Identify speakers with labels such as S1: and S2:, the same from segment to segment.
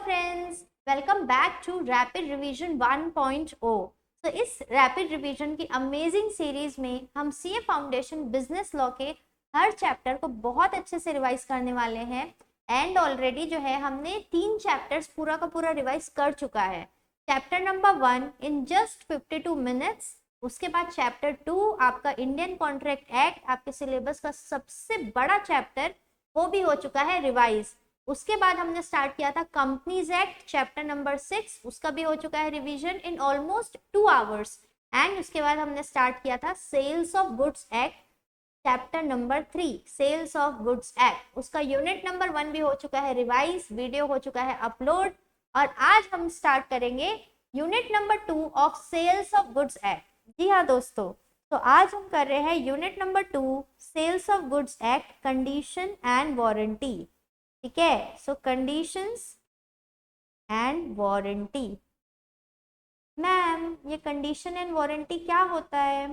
S1: Friends, welcome back to rapid revision 1.0। तो इस rapid revision की अमेजिंग सीरीज में हम सीए फाउंडेशन बिजनेस लॉ के हर चैप्टर को बहुत अच्छे से रिवाइज करने वाले हैं। एंड ऑलरेडी जो है हमने 3 चैप्टर्स पूरा का पूरा रिवाइज कर चुका है। Chapter number 1 in just 52 minutes, उसके बाद चैप्टर 2 आपका इंडियन कॉन्ट्रैक्ट एक्ट, आपके सिलेबस का सबसे बड़ा चैप्टर, वो भी हो चुका है रिवाइज। उसके बाद हमने स्टार्ट किया था कंपनीज एक्ट चैप्टर नंबर 6, उसका भी हो चुका है revision in almost 2 hours. And उसके बाद हमने स्टार्ट किया था sales of goods act chapter number 3, sales of goods act, उसका यूनिट नंबर 1 भी हो चुका है रिवाइज, वीडियो हो चुका है अपलोड। और आज हम स्टार्ट करेंगे unit number 2 of sales of goods act. जी हाँ दोस्तों, तो आज हम कर रहे हैं unit number 2 sales of goods act, condition and warranty. ठीक है, so conditions and warranty. Ma'am ये कंडीशन एंड वारंटी क्या होता है?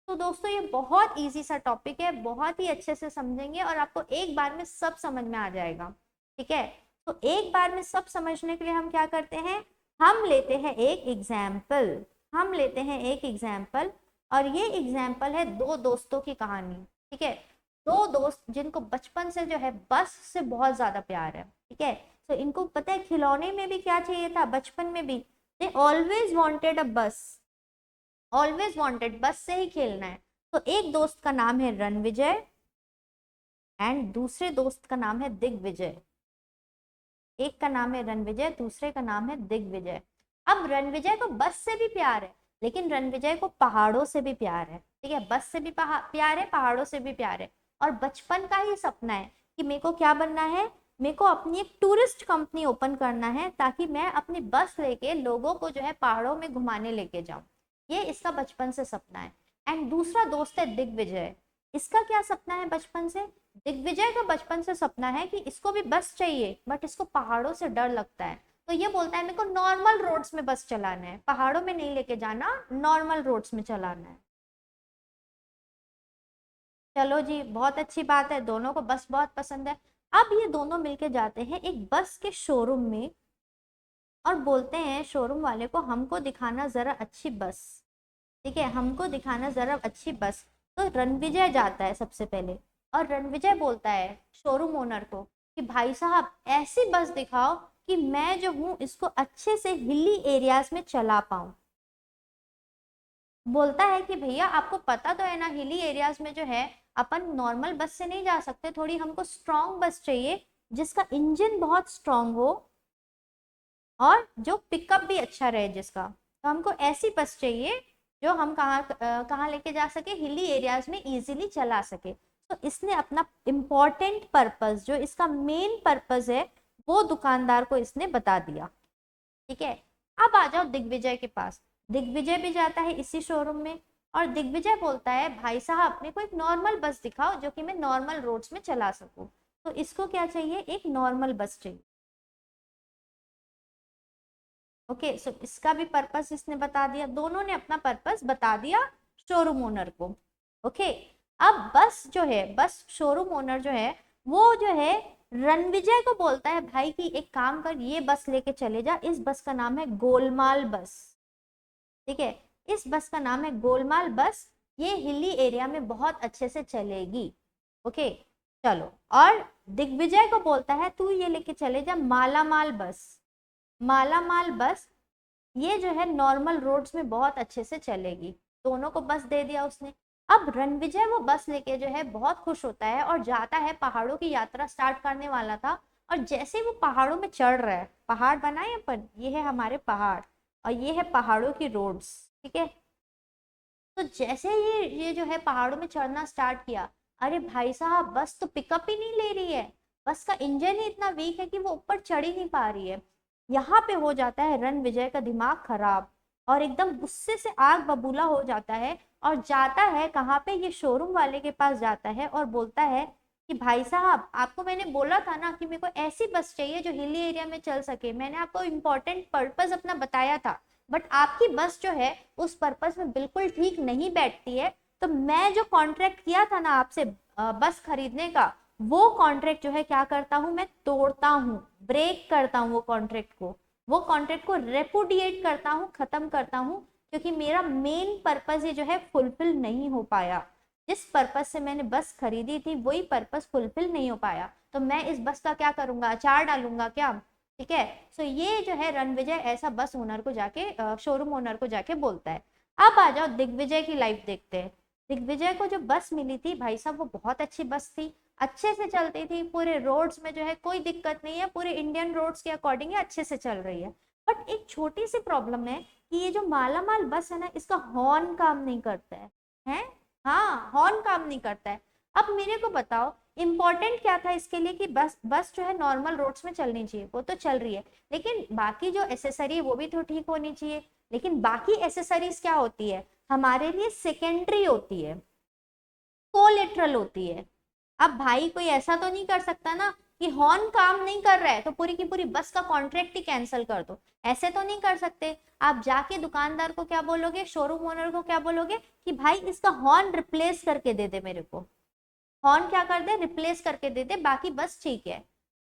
S1: तो दोस्तों ये बहुत इजी सा टॉपिक है, बहुत ही अच्छे से समझेंगे और आपको एक बार में सब समझ में आ जाएगा। ठीक है, तो एक बार में सब समझने के लिए हम क्या करते हैं, हम लेते हैं एक एग्जाम्पल। और ये एग्जाम्पल है 2 दोस्तों की कहानी। ठीक है, 2 दोस्त जिनको बचपन से जो है बस से बहुत ज्यादा प्यार है। ठीक है, तो इनको पता है खिलौने में भी क्या चाहिए था, बचपन में भी दे ऑलवेज वांटेड अ बस, ऑलवेज वांटेड बस से ही खेलना है। तो एक दोस्त का नाम है रणविजय एंड दूसरे दोस्त का नाम है दिग्विजय। एक का नाम है रणविजय, दूसरे का नाम है दिग्विजय। अब रणविजय को बस से भी प्यार है, लेकिन रणविजय को पहाड़ों से भी प्यार है। ठीक है, बस से भी प्यार है, पहाड़ों से भी प्यार है। और बचपन का ही सपना है कि मेरे को क्या बनना है, मेरे को अपनी एक टूरिस्ट कंपनी ओपन करना है ताकि मैं अपनी बस लेके लोगों को जो है पहाड़ों में घुमाने लेके जाऊं। ये इसका बचपन से सपना है। एंड दूसरा दोस्त है दिग्विजय, इसका क्या सपना है बचपन से? दिग्विजय का बचपन से सपना है कि इसको भी बस चाहिए, बट इसको पहाड़ों से डर लगता है। तो ये बोलता है मेरे को नॉर्मल रोड्स में बस चलाना है, पहाड़ों में नहीं लेके जाना, नॉर्मल रोड्स में चलाना है। चलो जी, बहुत अच्छी बात है, दोनों को बस बहुत पसंद है। अब ये दोनों मिलके जाते हैं एक बस के शोरूम में और बोलते हैं शोरूम वाले को हमको दिखाना जरा अच्छी बस। ठीक है, हमको दिखाना जरा अच्छी बस। तो रणविजय जाता है सबसे पहले और रणविजय बोलता है शोरूम ओनर को कि भाई साहब ऐसी बस दिखाओ कि मैं जो हूँ इसको अच्छे से हिली एरियाज में चला पाऊं। बोलता है कि भैया आपको पता तो है ना, हिली एरियाज में जो है अपन नॉर्मल बस से नहीं जा सकते, थोड़ी हमको स्ट्रॉन्ग बस चाहिए जिसका इंजन बहुत स्ट्रॉन्ग हो और जो पिकअप भी अच्छा रहे जिसका। तो हमको ऐसी बस चाहिए जो हम कहाँ लेके जा सके, हिली एरियाज में इजीली चला सके। तो इसने अपना इम्पोर्टेंट पर्पस, जो इसका मेन पर्पस है, वो दुकानदार को इसने बता दिया। ठीक है, अब आ जाओ दिग्विजय के पास। दिग्विजय भी जाता है इसी शोरूम में और दिग्विजय बोलता है भाई साहब मेरे को एक नॉर्मल बस दिखाओ जो कि मैं नॉर्मल रोड्स में चला सकूं। तो इसको क्या चाहिए, एक नॉर्मल बस चाहिए। ओके, सो इसका भी पर्पस इसने बता दिया, दोनों ने अपना पर्पस बता दिया शोरूम ओनर को। ओके, अब बस जो है, बस शोरूम ओनर जो है वो जो है रणविजय को बोलता है भाई कि एक काम कर, ये बस लेके चले जा, इस बस का नाम है गोलमाल बस। ठीक है, इस बस का नाम है गोलमाल बस, ये हिली एरिया में बहुत अच्छे से चलेगी। ओके चलो, और दिग्विजय को बोलता है तू ये लेके चले जा मालामाल बस। मालामाल बस ये जो है नॉर्मल रोड्स में बहुत अच्छे से चलेगी। दोनों को बस दे दिया उसने। अब रणविजय वो बस लेके जो है बहुत खुश होता है और जाता है, पहाड़ों की यात्रा स्टार्ट करने वाला था। और जैसे ही वो पहाड़ों में चढ़ रहा है, पहाड़ बनाए अपन, ये है हमारे पहाड़ और ये है पहाड़ों की रोड्स। ठीक है, तो जैसे ये जो है पहाड़ों में चढ़ना स्टार्ट किया, अरे भाई साहब बस तो पिकअप ही नहीं ले रही है, बस का इंजन ही इतना वीक है कि वो ऊपर चढ़ ही नहीं पा रही है। यहाँ पे हो जाता है रणविजय का दिमाग खराब और एकदम गुस्से से आग बबूला हो जाता है और जाता है कहाँ पे, ये शोरूम वाले के पास जाता है और बोलता है कि भाई साहब आपको मैंने बोला था ना कि मेरे को ऐसी बस चाहिए जो हिली एरिया में चल सके, मैंने आपको इम्पोर्टेंट पर्पस अपना बताया था, बट आपकी बस जो है उस पर्पस में बिल्कुल ठीक नहीं बैठती है। तो मैं जो कॉन्ट्रैक्ट किया था ना आपसे बस खरीदने का, वो कॉन्ट्रैक्ट जो है क्या करता हूँ, मैं तोड़ता हूँ, ब्रेक करता हूँ वो कॉन्ट्रैक्ट को, वो कॉन्ट्रैक्ट को रेपुडिएट करता हूँ, खत्म करता हूँ, क्योंकि मेरा मेन पर्पस ये जो है फुलफिल नहीं हो पाया। जिस पर्पस से मैंने बस खरीदी थी वही पर्पस फुलफिल नहीं हो पाया, तो मैं इस बस का क्या करूंगा, अचार डालूंगा क्या। ठीक है, सो ये जो है रणविजय ऐसा बस ओनर को जाके, शोरूम ओनर को जाके बोलता है। अब आ जाओ दिग्विजय की लाइफ देखते हैं। दिग्विजय को जो बस मिली थी भाई साहब, वो बहुत अच्छी बस थी, अच्छे से चलती थी, पूरे रोड्स में जो है कोई दिक्कत नहीं है, पूरे इंडियन रोड्स के अकॉर्डिंग अच्छे से चल रही है। बट एक छोटी सी प्रॉब्लम है कि ये जो मालामाल बस है ना, इसका हॉर्न काम नहीं करता है? हाँ, हॉर्न काम नहीं करता है। अब मेरे को बताओ इंपॉर्टेंट क्या था इसके लिए कि बस बस जो है नॉर्मल रोड्स में चलनी चाहिए, वो तो चल रही है, लेकिन बाकी जो एसेसरी है वो भी तो ठीक होनी चाहिए। लेकिन बाकी एसेसरीज क्या होती है, हमारे लिए सेकेंडरी होती है, कोलेटरल होती है। अब भाई कोई ऐसा तो नहीं कर सकता ना कि हॉर्न काम नहीं कर रहा है तो पूरी की पूरी बस का कॉन्ट्रैक्ट ही कैंसिल कर दो, ऐसे तो नहीं कर सकते। आप जाके दुकानदार को क्या बोलोगे, शोरूम ओनर को क्या बोलोगे कि भाई इसका हॉर्न रिप्लेस करके दे दे, मेरे को हॉर्न क्या कर दे, रिप्लेस करके दे दे, बाकी बस ठीक है।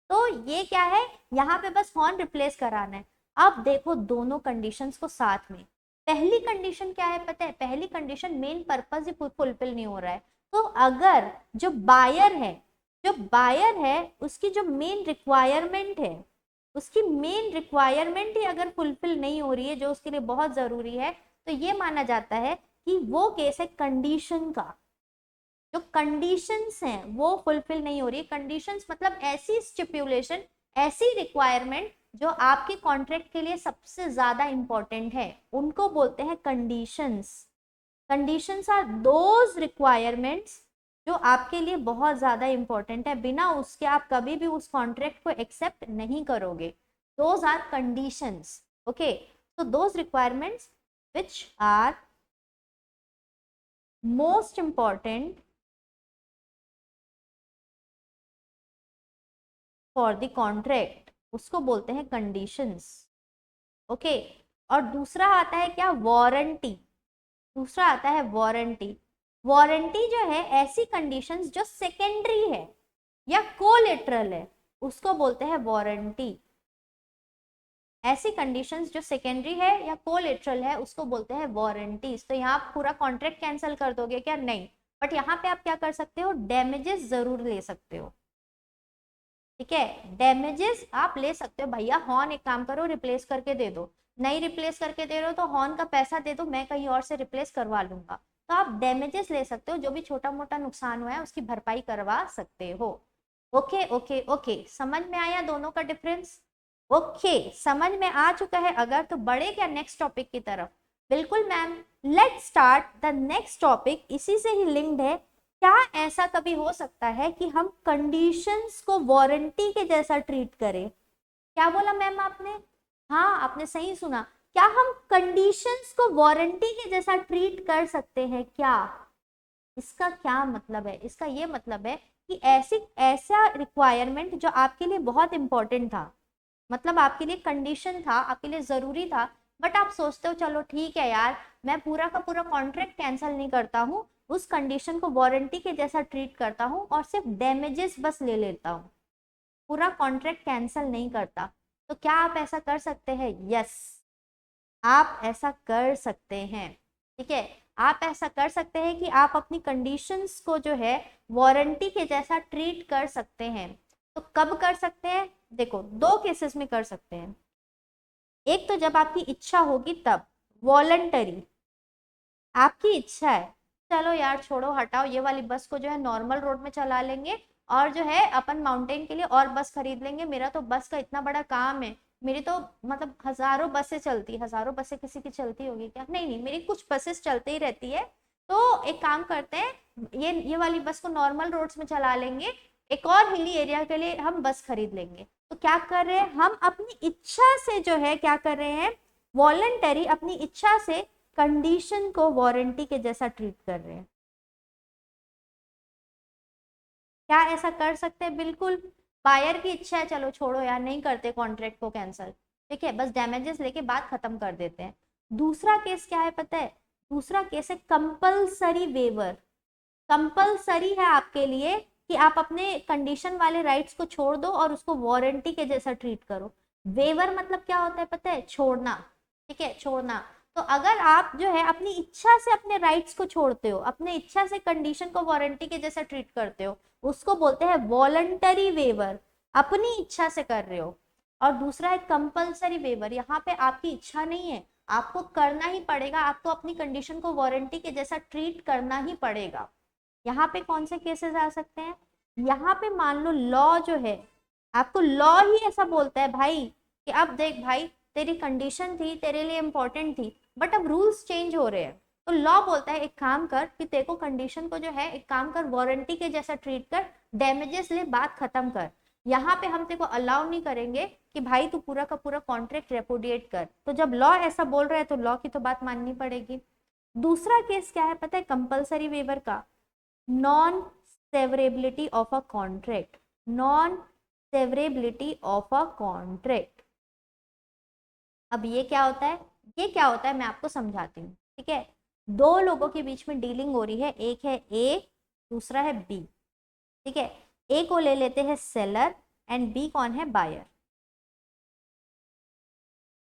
S1: तो ये क्या है, यहाँ पे बस हॉर्न रिप्लेस कराना है। अब देखो दोनों कंडीशंस को साथ में, पहली कंडीशन क्या है पता है, पहली कंडीशन मेन पर्पस ही फुलफिल नहीं हो रहा है, तो अगर जो बायर है उसकी जो मेन रिक्वायरमेंट है, उसकी मेन रिक्वायरमेंट ही अगर फुलफिल नहीं हो रही है जो उसके लिए बहुत जरूरी है, तो ये माना जाता है कि वो केस है कंडीशन का। जो कंडीशंस हैं वो फुलफिल नहीं हो रही है, कंडीशंस मतलब ऐसी स्टिपुलेशन, ऐसी रिक्वायरमेंट जो आपके कॉन्ट्रैक्ट के लिए सबसे ज्यादा इंपॉर्टेंट है, उनको बोलते हैं conditions. Conditions are those requirements जो आपके लिए बहुत ज्यादा इंपॉर्टेंट है, बिना उसके आप कभी भी उस कॉन्ट्रैक्ट को एक्सेप्ट नहीं करोगे। Those are conditions, okay. so those requirements which are most important for the contract, उसको बोलते हैं कंडीशंस, ओके। और दूसरा आता है क्या, वारंटी। दूसरा आता है वारंटी। वारंटी जो है ऐसी कंडीशंस जो सेकेंडरी है या कोलेटरल है, उसको बोलते हैं वारंटी। ऐसी कंडीशंस जो सेकेंडरी है या कोलेटरल है उसको बोलते हैं वारंटीज। तो यहाँ आप पूरा कॉन्ट्रैक्ट कैंसिल कर दोगे क्या, नहीं, बट यहाँ पे आप क्या कर सकते हो, डैमेजेस जरूर ले सकते हो। ठीक है, डैमेजेस आप ले सकते हो, भैया हॉर्न एक काम करो रिप्लेस करके दे दो, नहीं रिप्लेस करके दे रहे हो तो हॉर्न का पैसा दे दो, मैं कहीं और से रिप्लेस करवा लूंगा। तो आप डैमेजेस ले सकते हो, जो भी छोटा मोटा नुकसान हुआ है उसकी भरपाई करवा सकते हो। ओके ओके ओके, समझ में आया दोनों का डिफरेंस? ओके, समझ में आ चुका है अगर, तो बढ़े क्या नेक्स्ट टॉपिक की तरफ? बिल्कुल ma'am, let's start the next topic, इसी से ही लिंक्ड है। क्या ऐसा कभी हो सकता है कि हम कंडीशंस को वारंटी के जैसा ट्रीट करें? क्या बोला मैम आपने? हाँ, आपने सही सुना, क्या हम कंडीशंस को वारंटी के जैसा ट्रीट कर सकते हैं क्या? इसका क्या मतलब है, इसका ये मतलब है कि ऐसा रिक्वायरमेंट जो आपके लिए बहुत इंपॉर्टेंट था, मतलब आपके लिए कंडीशन था, आपके लिए जरूरी था, बट आप सोचते हो चलो ठीक है यार, मैं पूरा का पूरा कॉन्ट्रैक्ट कैंसिल नहीं करता हूँ, उस कंडीशन को वारंटी के जैसा ट्रीट करता हूँ और सिर्फ डैमेजेस बस ले लेता हूँ, पूरा कॉन्ट्रैक्ट कैंसिल नहीं करता। तो क्या आप ऐसा कर सकते हैं? यस, आप ऐसा कर सकते हैं। ठीक है, आप ऐसा कर सकते हैं कि आप अपनी कंडीशंस को जो है वारंटी के जैसा ट्रीट कर सकते हैं। तो कब कर सकते हैं? देखो, दो केसेस में कर सकते हैं। एक तो जब आपकी इच्छा होगी तब, वॉलंटरी, आपकी इच्छा है चलो यार छोड़ो हटाओ, ये वाली बस को जो है नॉर्मल रोड में चला लेंगे और जो है अपन माउंटेन के लिए और बस खरीद लेंगे, मेरा तो बस का इतना बड़ा काम है, मेरी तो मतलब हजारों बसें चलती, हजारों बसें किसी की चलती होगी क्या, नहीं नहीं, मेरी कुछ बसेस चलती ही रहती है। तो एक काम करते हैं, ये वाली बस को नॉर्मल रोड्स में चला लेंगे, एक और हिली एरिया के लिए हम बस खरीद लेंगे। तो क्या कर रहे हैं हम, अपनी इच्छा से जो है क्या कर रहे हैं, वॉलंटरी अपनी इच्छा से कंडीशन को वारंटी के जैसा ट्रीट कर रहे हैं। क्या ऐसा कर सकते हैं? बिल्कुल, बायर की इच्छा है चलो छोड़ो यार नहीं करते कॉन्ट्रैक्ट को कैंसिल, ठीक है, बस डैमेजेस लेके बात खत्म कर देते हैं। दूसरा केस क्या है पता है? दूसरा केस है कंपल्सरी वेवर। कंपल्सरी है आपके लिए कि आप अपने कंडीशन वाले राइट्स को छोड़ दो और उसको वारंटी के जैसा ट्रीट करो। वेवर मतलब क्या होता है पता है? छोड़ना, ठीक है, छोड़ना। तो अगर आप जो है अपनी इच्छा से अपने राइट्स को छोड़ते हो, अपने इच्छा से कंडीशन को वारंटी के जैसा ट्रीट करते हो, उसको बोलते हैं वॉलंटरी वेवर, अपनी इच्छा से कर रहे हो। और दूसरा है कंपल्सरी वेवर, यहाँ पे आपकी इच्छा नहीं है, आपको करना ही पड़ेगा, आपको अपनी कंडीशन को वारंटी के जैसा ट्रीट करना ही पड़ेगा। यहाँ पे कौन से केसेस आ सकते हैं? यहाँ पे मान लो लॉ जो है, आपको लॉ ही ऐसा बोलता है भाई कि अब देख भाई, तेरी कंडीशन थी, तेरे लिए इंपॉर्टेंट थी, बट अब रूल्स चेंज हो रहे हैं, तो लॉ बोलता है एक काम कर कि तेरे को कंडीशन को जो है एक काम कर, वारंटी के जैसा ट्रीट कर, डैमेजेस ले, बात खत्म कर। यहाँ पे हम तेरे को अलाउ नहीं करेंगे कि भाई तू पूरा का पूरा कॉन्ट्रैक्ट रेपुडिएट कर। तो जब लॉ ऐसा बोल रहा है तो लॉ की तो बात माननी पड़ेगी। दूसरा केस क्या है पता है कंपल्सरी वेवर का? Non severability of a contract, non severability of a contract. अब ये क्या होता है? ये क्या होता है मैं आपको समझाती हूँ, ठीक है। दो लोगों के बीच में डीलिंग हो रही है, एक है ए, दूसरा है बी, ठीक है। ए को ले लेते हैं सेलर एंड बी कौन है? बायर।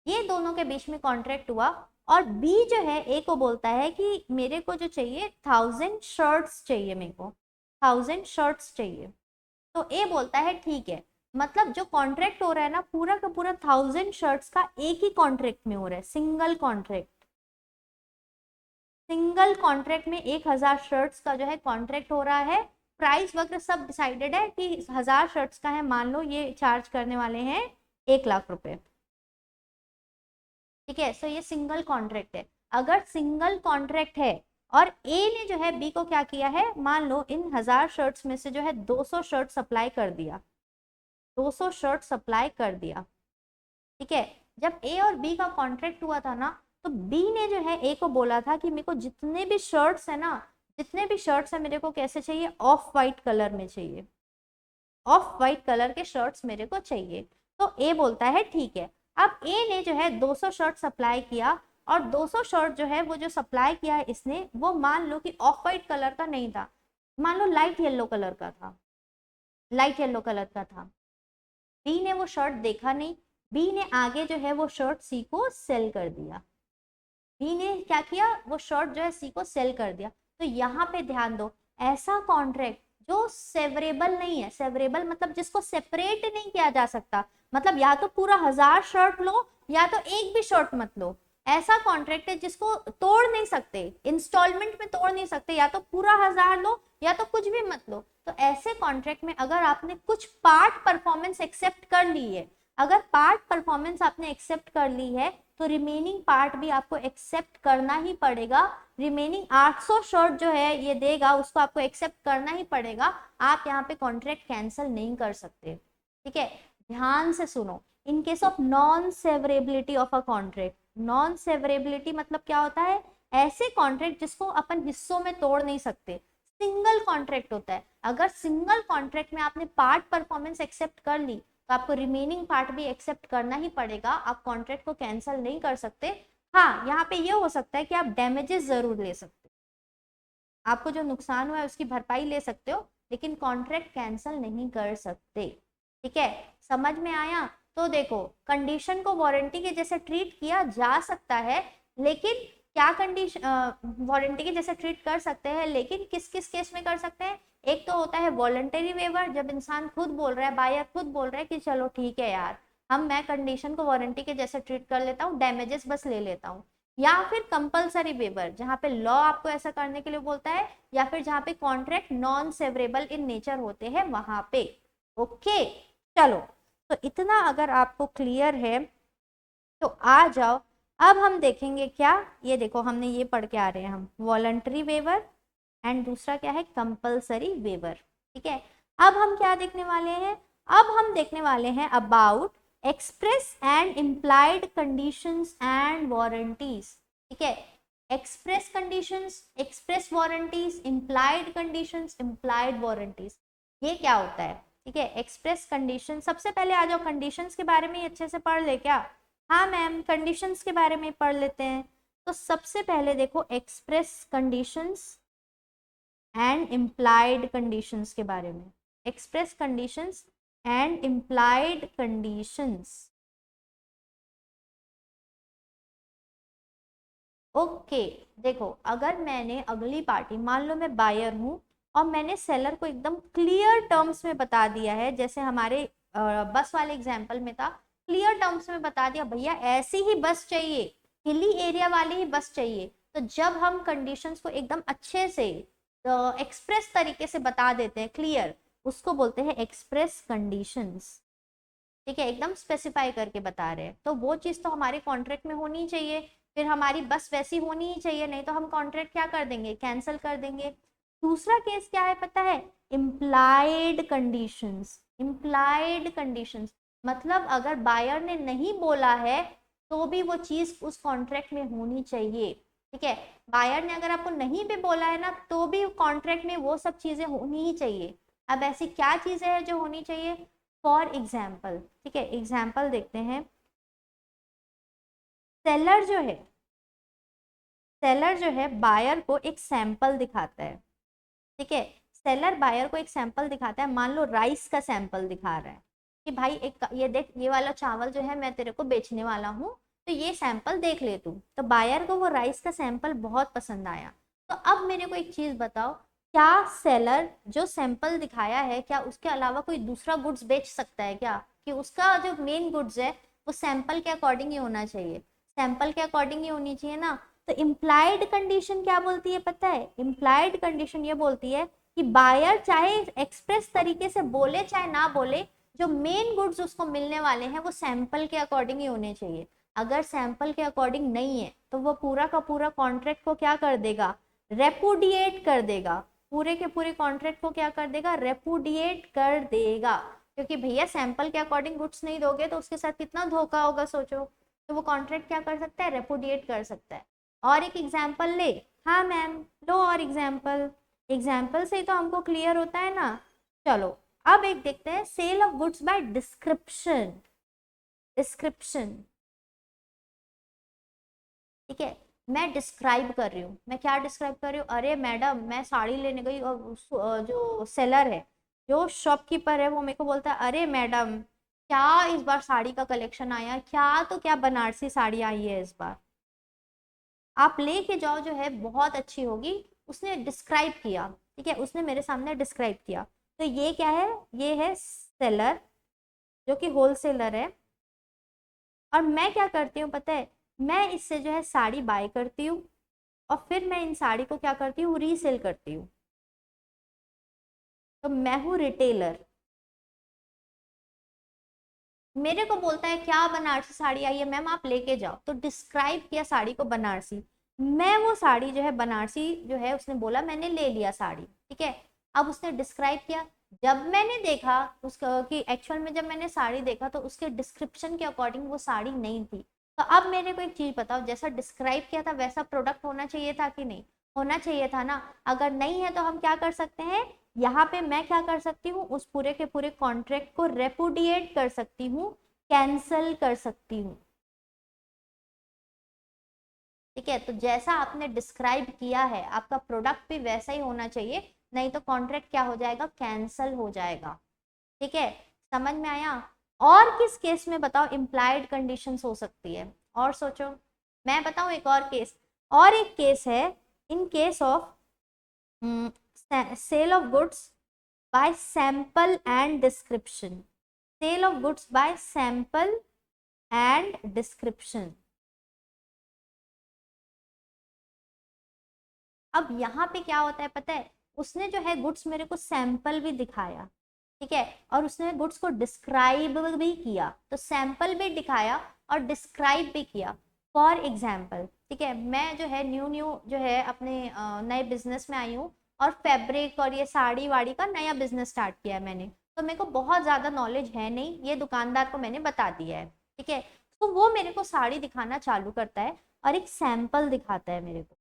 S1: ये दोनों के बीच में कॉन्ट्रैक्ट हुआ और बी जो है ए को बोलता है कि मेरे को जो चाहिए 1000 शर्ट्स चाहिए, मेरे को 1000 शर्ट्स चाहिए। तो ए बोलता है ठीक है, मतलब जो कॉन्ट्रैक्ट हो रहा है ना पूरा का पूरा 1000 शर्ट्स का एक ही कॉन्ट्रैक्ट में हो रहा है, सिंगल कॉन्ट्रैक्ट। सिंगल कॉन्ट्रैक्ट में 1000 शर्ट्स का जो है कॉन्ट्रैक्ट हो रहा है। प्राइस वगैरह सब डिसाइडेड है कि 1000 शर्ट्स का है, मान लो ये चार्ज करने वाले हैं 1,00,000 रुपए, ठीक है। सो ये सिंगल कॉन्ट्रैक्ट है। अगर सिंगल कॉन्ट्रैक्ट है और ए ने जो है बी को क्या किया है, मान लो इन 1000 शर्ट्स में से जो है 200 शर्ट सप्लाई कर दिया, 200 शर्ट सप्लाई कर दिया, ठीक है। जब ए और बी का कॉन्ट्रैक्ट हुआ था ना, तो बी ने जो है ए को बोला था कि मेरे को जितने भी शर्ट्स है ना, जितने भी शर्ट्स है मेरे को कैसे चाहिए? ऑफ वाइट कलर में चाहिए, ऑफ वाइट कलर के शर्ट्स मेरे को चाहिए। तो ए बोलता है ठीक है। अब ए ने जो है 200 शर्ट सप्लाई किया और 200 शर्ट जो है वो जो सप्लाई किया है इसने, वो मान लो कि ऑफ वाइट कलर का नहीं था, मान लो लाइट येलो कलर का था, लाइट येलो कलर का था। बी ने वो शर्ट देखा नहीं, बी ने आगे जो है वो शर्ट सी को सेल कर दिया। बी ने क्या किया? वो शर्ट जो है सी को सेल कर दिया। तो यहाँ पे ध्यान दो, ऐसा कॉन्ट्रैक्ट जो सेवरेबल नहीं है, सेवरेबल मतलब जिसको सेपरेट नहीं किया जा सकता, मतलब या तो पूरा 1000 शर्ट लो या तो एक भी शर्ट मत लो, ऐसा कॉन्ट्रैक्ट है जिसको तोड़ नहीं सकते, इंस्टॉलमेंट में तोड़ नहीं सकते, या तो पूरा 1000 लो या तो कुछ भी मत लो। तो ऐसे कॉन्ट्रैक्ट में अगर आपने कुछ पार्ट परफॉर्मेंस एक्सेप्ट कर ली है, अगर पार्ट परफॉर्मेंस आपने एक्सेप्ट कर ली है तो रिमेनिंग पार्ट भी आपको एक्सेप्ट करना ही पड़ेगा। रिमेनिंग 800 शर्ट जो है ये देगा, उसको आपको एक्सेप्ट करना ही पड़ेगा। आप यहाँ पे कॉन्ट्रैक्ट कैंसिल नहीं कर सकते, ठीक है। ध्यान से सुनो, इन case of non severability of a contract, non severability मतलब क्या होता है? ऐसे कॉन्ट्रैक्ट जिसको अपन हिस्सों में तोड़ नहीं सकते, सिंगल कॉन्ट्रैक्ट होता है। अगर सिंगल कॉन्ट्रैक्ट में आपने पार्ट परफॉर्मेंस एक्सेप्ट कर ली तो आपको रिमेनिंग पार्ट भी एक्सेप्ट करना ही पड़ेगा, आप कॉन्ट्रैक्ट को कैंसिल नहीं कर सकते। हाँ, यहाँ पे ये हो सकता है कि आप डैमेजेस जरूर ले सकते हो, आपको जो नुकसान हुआ है उसकी भरपाई ले सकते हो, लेकिन कॉन्ट्रैक्ट कैंसिल नहीं कर सकते, ठीक है। समझ में आया? तो देखो, कंडीशन को वारंटी के जैसे ट्रीट किया जा सकता है, लेकिन क्या कंडीशन वारंटी के जैसे ट्रीट कर सकते हैं, लेकिन किस किस केस में कर सकते हैं? एक तो होता है वॉलंटरी वेवर, जब इंसान खुद बोल रहा है, बायर खुद बोल रहा है कि चलो ठीक है यार, मैं कंडीशन को वारंटी के जैसे ट्रीट कर लेता हूँ, डैमेजेस बस ले लेता हूँ। या फिर कंपलसरी वेवर, जहां पे लॉ आपको ऐसा करने के लिए बोलता है, या फिर जहां पे कॉन्ट्रैक्ट नॉन सेवरेबल इन नेचर होते हैं वहां पे। ओके, चलो, तो इतना अगर आपको क्लियर है तो आ जाओ। अब हम देखेंगे क्या, ये देखो हमने ये पढ़ के आ रहे हैं हम, वॉलंटरी वेवर एंड दूसरा क्या है? कंपलसरी वेवर, ठीक है। अब हम क्या देखने वाले हैं? अब हम देखने वाले हैं about express and implied conditions and warranties, ठीक है। Express conditions, express warranties, implied conditions, implied warranties, ये क्या होता है? ठीक है, एक्सप्रेस कंडीशन, सबसे पहले आ जाओ कंडीशंस के बारे में अच्छे से पढ़ ले क्या? हाँ मैम, कंडीशंस के बारे में पढ़ लेते हैं। तो सबसे पहले देखो express conditions, and implied conditions के बारे में, express conditions and implied conditions. Okay देखो, अगर मैंने अगली पार्टी, मान लो मैं बायर हूँ और मैंने सेलर को एकदम क्लियर टर्म्स में बता दिया है, जैसे हमारे बस वाले एग्जाम्पल में था, क्लियर टर्म्स में बता दिया भैया ऐसी ही बस चाहिए, हिली एरिया वाली ही बस चाहिए। तो जब हम कंडीशंस को एकदम अच्छे से एक्सप्रेस तरीके से बता देते हैं, क्लियर, उसको बोलते हैं एक्सप्रेस कंडीशंस। ठीक है, एकदम स्पेसिफाई करके बता रहे हैं, तो वो चीज तो हमारे कॉन्ट्रैक्ट में होनी चाहिए, फिर हमारी बस वैसी होनी ही चाहिए, नहीं तो हम कॉन्ट्रैक्ट क्या कर देंगे, कैंसिल कर देंगे। दूसरा केस क्या है पता है, इम्प्लाइड कंडीशंस। इम्प्लाइड कंडीशंस मतलब अगर बायर ने नहीं बोला है तो भी वो चीज उस कॉन्ट्रैक्ट में होनी चाहिए। ठीक है, बायर ने अगर आपको नहीं भी बोला है ना, तो भी कॉन्ट्रैक्ट में वो सब चीजें होनी ही चाहिए। अब ऐसी क्या चीजें हैं जो होनी चाहिए, फॉर एग्जाम्पल, ठीक है, एग्जाम्पल देखते हैं। सेलर जो है, सेलर जो है बायर को एक सैंपल दिखाता है। ठीक है, सेलर बायर को एक सैंपल दिखाता है, मान लो राइस का सैंपल दिखा रहा है कि भाई एक ये देख, ये वाला चावल जो है मैं तेरे को बेचने वाला हूँ, तो ये सैंपल देख ले तू। तो बायर को वो राइस का सैंपल बहुत पसंद आया। तो अब मेरे को एक चीज बताओ, क्या सेलर जो सैंपल दिखाया है, क्या उसके अलावा कोई दूसरा गुड्स बेच सकता है क्या, कि उसका जो मेन गुड्स है वो सैंपल के अकॉर्डिंग ही होना चाहिए, सैंपल के अकॉर्डिंग ही होनी चाहिए ना। तो इम्प्लाइड कंडीशन क्या बोलती है पता है, इम्प्लाइड कंडीशन ये बोलती है कि बायर चाहे एक्सप्रेस तरीके से बोले चाहे ना बोले, जो मेन गुड्स उसको मिलने वाले हैं वो सैंपल के अकॉर्डिंग ही होने चाहिए। अगर सैंपल के अकॉर्डिंग नहीं है तो वो पूरा का पूरा कॉन्ट्रैक्ट को क्या कर देगा, रेपुडिएट कर देगा। पूरे के पूरे कॉन्ट्रैक्ट को क्या कर देगा, रेपुडिएट कर देगा, क्योंकि भैया सैंपल के अकॉर्डिंग गुड्स नहीं दोगे तो उसके साथ कितना धोखा होगा सोचो। तो वो कॉन्ट्रैक्ट क्या कर सकता है, रेपुडिएट कर सकता है। और एक एग्जाम्पल ले, हाँ मैम लो और एग्जाम्पल, एग्जाम्पल से ही तो हमको क्लियर होता है ना। चलो अब एक देखते हैं, sale of goods by description. Description, ठीक है, मैं डिस्क्राइब कर रही हूँ, मैं क्या डिस्क्राइब कर रही हूँ, अरे मैडम मैं साड़ी लेने गई और जो सेलर है, जो शॉपकीपर है, वो मेरे को बोलता है अरे मैडम क्या इस बार साड़ी का कलेक्शन आया, क्या तो क्या बनारसी साड़ी आई है इस बार, आप लेके जाओ जो है बहुत अच्छी होगी। उसने डिस्क्राइब किया, ठीक है, उसने मेरे सामने डिस्क्राइब किया। तो ये क्या है, ये है सेलर जो कि होलसेलर है। और मैं क्या करती हूँ पता है, मैं इससे जो है साड़ी बाय करती हूँ और फिर मैं इन साड़ी को क्या करती हूँ, रीसेल करती हूँ। तो मैं हूँ रिटेलर। मेरे को बोलता है क्या बनारसी साड़ी आई है मैम आप लेके जाओ, तो डिस्क्राइब किया साड़ी को बनारसी, मैं वो साड़ी जो है बनारसी जो है उसने बोला, मैंने ले लिया साड़ी, ठीक है। अब उसने डिस्क्राइब किया, जब मैंने देखा उसका कि एक्चुअल में जब मैंने साड़ी देखा तो उसके डिस्क्रिप्शन के अकॉर्डिंग वो साड़ी नहीं थी। तो अब मेरे को एक चीज बताओ, जैसा डिस्क्राइब किया था वैसा प्रोडक्ट होना चाहिए था कि नहीं, होना चाहिए था ना। अगर नहीं है तो हम क्या कर सकते हैं, यहाँ पे मैं क्या कर सकती हूँ, उस पूरे के पूरे कॉन्ट्रैक्ट को रेपुडिएट कर सकती हूँ, कैंसल कर सकती हूँ। ठीक है, तो जैसा आपने डिस्क्राइब किया है आपका प्रोडक्ट भी वैसा ही होना चाहिए, नहीं तो कॉन्ट्रैक्ट क्या हो जाएगा, कैंसल हो जाएगा। ठीक है, समझ में आया। और किस केस में बताओ इम्प्लाइड कंडीशंस हो सकती है, और सोचो, मैं बताऊं एक और केस। और एक केस है, in case of sale of goods by sample and description. Sale of goods by sample and description. अब यहाँ पे क्या होता है पता है, उसने जो है गुड्स मेरे को सैंपल भी दिखाया, ठीक है, और उसने गुड्स को डिस्क्राइब भी किया, तो सैंपल भी दिखाया और डिस्क्राइब भी किया। फॉर एग्जाम्पल, ठीक है, मैं जो है न्यू न्यू जो है अपने नए बिजनेस में आई हूँ और फैब्रिक और ये साड़ी वाड़ी का नया बिजनेस स्टार्ट किया है मैंने, तो मेरे को बहुत ज़्यादा नॉलेज है नहीं, ये दुकानदार को मैंने बता दिया है, ठीक है। तो वो मेरे को साड़ी दिखाना चालू करता है और एक सैंपल दिखाता है मेरे को,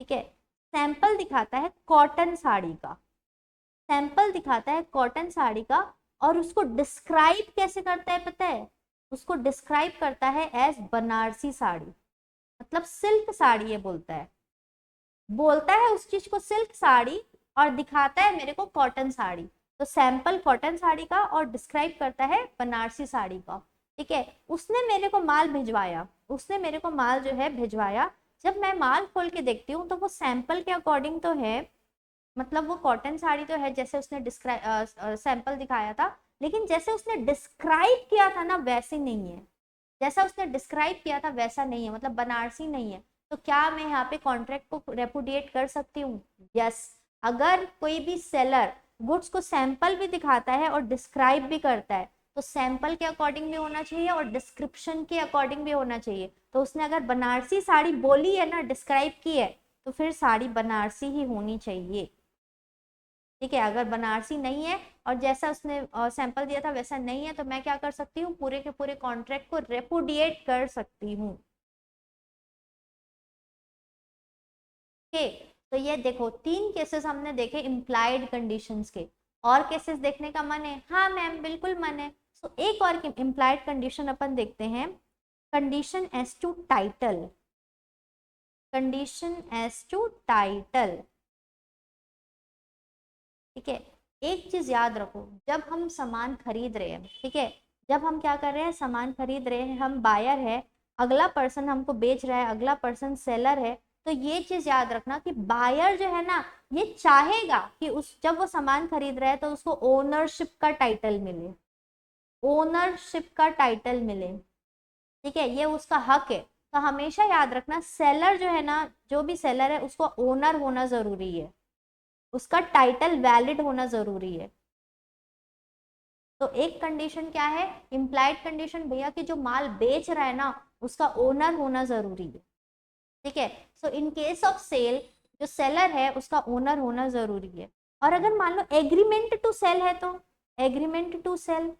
S1: ठीक है, सैंपल दिखाता है कॉटन साड़ी का, सैंपल दिखाता है कॉटन साड़ी का, और उसको डिस्क्राइब कैसे करता है पता है, उसको डिस्क्राइब करता है एज बनारसी साड़ी, मतलब सिल्क साड़ी ये बोलता है, बोलता है उस चीज को सिल्क साड़ी और दिखाता है मेरे को कॉटन साड़ी। तो सैंपल कॉटन साड़ी का और डिस्क्राइब करता है बनारसी साड़ी का। ठीक है, उसने मेरे को माल भिजवाया, उसने मेरे को माल जो है भिजवाया। जब मैं माल खोल के देखती हूँ तो वो सैंपल के अकॉर्डिंग तो है, मतलब वो कॉटन साड़ी तो है जैसे उसने डिस्क्राइब सैंपल दिखाया था, लेकिन जैसे उसने डिस्क्राइब किया था ना वैसे नहीं है। जैसा उसने डिस्क्राइब किया था वैसा नहीं है, मतलब बनारसी नहीं है। तो क्या मैं यहाँ पे कॉन्ट्रैक्ट को रेपुडिएट कर सकती हूँ? यस। अगर कोई भी सेलर गुड्स को सैंपल भी दिखाता है और डिस्क्राइब भी करता है तो सैंपल के अकॉर्डिंग भी होना चाहिए और डिस्क्रिप्शन के अकॉर्डिंग भी होना चाहिए। तो उसने अगर बनारसी साड़ी बोली है ना, डिस्क्राइब की है, तो फिर साड़ी बनारसी ही होनी चाहिए। ठीक है, अगर बनारसी नहीं है और जैसा उसने सैंपल दिया था वैसा नहीं है तो मैं क्या कर सकती हूँ, पूरे के पूरे कॉन्ट्रैक्ट को रेपुडिएट कर सकती हूँ। ओके, तो ये देखो 3 केसेस हमने देखे इम्प्लाइड कंडीशंस के। और केसेस देखने का मन है? हाँ मैम बिल्कुल मन है। सो एक और इम्प्लाइड कंडीशन अपन देखते हैं, condition as to title. Condition as to title. ठीक है, एक चीज याद रखो, जब हम सामान खरीद रहे हैं, ठीक है, जब हम क्या कर रहे हैं, सामान खरीद रहे हैं, हम बायर है, अगला पर्सन हमको बेच रहा है, अगला पर्सन सेलर है। तो ये चीज याद रखना कि बायर जो है ना, ये चाहेगा कि उस जब वो सामान खरीद रहा है तो उसको ओनरशिप का टाइटल मिले, ओनरशिप का टाइटल मिले। ठीक है, ये उसका हक है। तो हमेशा याद रखना सेलर जो है ना, जो भी सेलर है उसको ओनर होना जरूरी है, उसका टाइटल वैलिड होना जरूरी है। तो एक कंडीशन क्या है, इम्प्लाइड कंडीशन भैया कि जो माल बेच रहा है ना उसका ओनर होना जरूरी है। ठीक है, सो इन केस ऑफ सेल जो सेलर है उसका ओनर होना जरूरी है। और अगर मान लो एग्रीमेंट टू सेल है तो agreement to sale,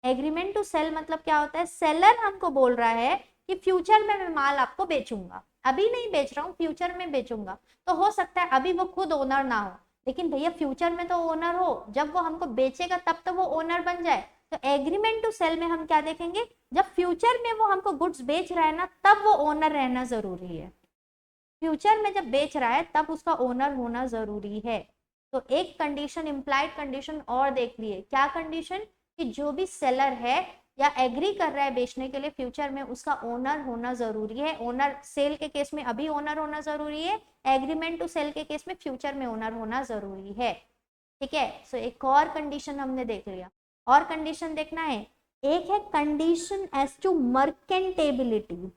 S1: agreement to sale मतलब क्या होता है, सेलर हमको बोल रहा है कि फ्यूचर में मैं माल आपको बेचूंगा, अभी नहीं बेच रहा हूँ फ्यूचर में बेचूंगा। तो हो सकता है अभी वो खुद ओनर ना हो, लेकिन भैया फ्यूचर में तो ओनर हो, जब वो हमको बेचेगा तब तो वो ओनर बन जाए। तो एग्रीमेंट टू सेल में हम क्या देखेंगे, जब फ्यूचर में वो हमको गुड्स बेच रहा है ना तब वो ओनर रहना जरूरी है। फ्यूचर में जब बेच रहा है तब उसका ओनर होना जरूरी है। तो एक कंडीशन इम्प्लाइड कंडीशन और देख लिए, क्या कंडीशन, कि जो भी सेलर है या एग्री कर रहा है बेचने के लिए फ्यूचर में उसका ओनर होना जरूरी है। ओनर सेल के केस में अभी ओनर होना जरूरी है, एग्रीमेंट टू सेल के केस में फ्यूचर में ओनर होना जरूरी है। ठीक है, सो एक और कंडीशन हमने देख लिया। और कंडीशन देखना है, एक है condition as to merchantability,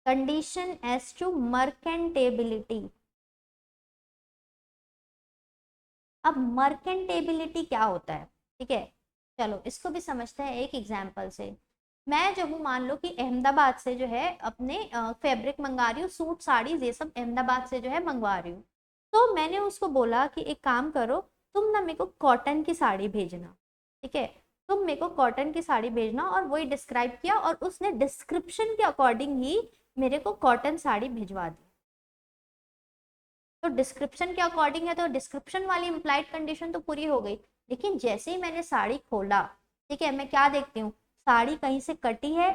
S1: condition as to merchantability. अब मर्केंटेबिलिटी क्या होता है? ठीक है, चलो इसको भी समझते हैं एक एग्जांपल से। मैं जो हूँ, मान लो कि अहमदाबाद से जो है अपने फैब्रिक मंगा रही हूँ, सूट साड़ी ये सब अहमदाबाद से जो है मंगवा रही हूँ। तो मैंने उसको बोला कि एक काम करो, तुम ना मेरे को कॉटन की साड़ी भेजना। ठीक है, तुम मेरे को कॉटन की साड़ी भेजना, और वही डिस्क्राइब किया और उसने डिस्क्रिप्शन के अकॉर्डिंग ही मेरे को कॉटन साड़ी भिजवा दी। तो डिस्क्रिप्शन के अकॉर्डिंग है तो डिस्क्रिप्शन वाली इम्प्लाइड कंडीशन तो पूरी हो गई। लेकिन जैसे ही मैंने साड़ी खोला, ठीक है, मैं क्या देखती हूँ, साड़ी कहीं से कटी है,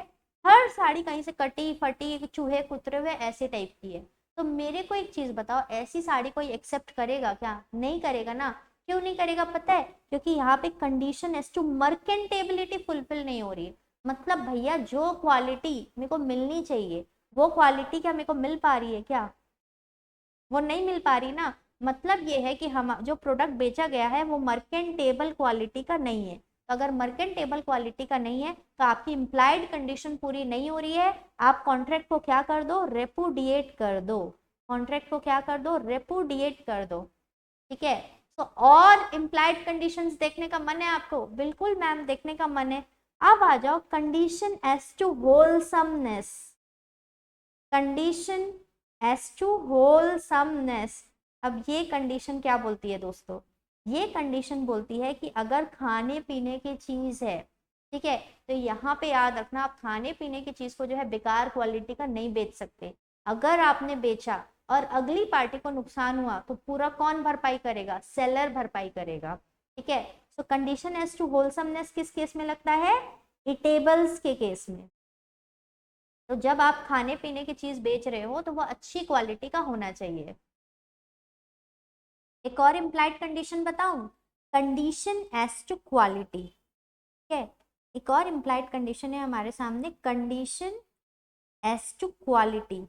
S1: हर साड़ी कहीं से कटी फटी चूहे कुतरे हुए ऐसे टाइप की है। तो मेरे को एक चीज बताओ, ऐसी साड़ी कोई एक्सेप्ट करेगा क्या? नहीं करेगा ना। क्यों नहीं करेगा पता है? क्योंकि यहाँ पे condition as to merchantability fulfil नहीं हो रही। मतलब भैया जो क्वालिटी मेरे को मिलनी चाहिए वो क्वालिटी क्या मेरे को मिल पा रही है क्या? वो नहीं मिल पा रही ना। मतलब ये है कि हम जो प्रोडक्ट बेचा गया है वो मर्केंटेबल क्वालिटी का नहीं है। तो अगर मर्केंटेबल क्वालिटी का नहीं है तो आपकी इम्प्लाइड कंडीशन पूरी नहीं हो रही है। आप कॉन्ट्रैक्ट को क्या कर दो, रेपुडिएट कर दो। कॉन्ट्रैक्ट को क्या कर दो, रेपुडिएट कर दो। ठीक है, तो और इम्प्लाइड कंडीशंस देखने का मन है आपको? बिल्कुल मैम देखने का मन है। अब आ जाओ condition as to wholesomeness. Condition as to wholesomeness. अब ये कंडीशन क्या बोलती है दोस्तों? ये कंडीशन बोलती है कि अगर खाने पीने की चीज है, ठीक है, तो यहाँ पे याद रखना आप खाने पीने की चीज को जो है बेकार क्वालिटी का नहीं बेच सकते। अगर आपने बेचा और अगली पार्टी को नुकसान हुआ तो पूरा कौन भरपाई करेगा? सेलर भरपाई करेगा। ठीक है, so condition as to wholesomeness किस केस में लगता है? इटेबल्स के केस में। तो जब आप खाने पीने की चीज बेच रहे हो तो वो अच्छी क्वालिटी का होना चाहिए। एक और इम्प्लाइड कंडीशन बताऊं, कंडीशन एज टू क्वालिटी। ठीक है, एक और इम्प्लाइड कंडीशन है हमारे सामने, कंडीशन एज टू क्वालिटी।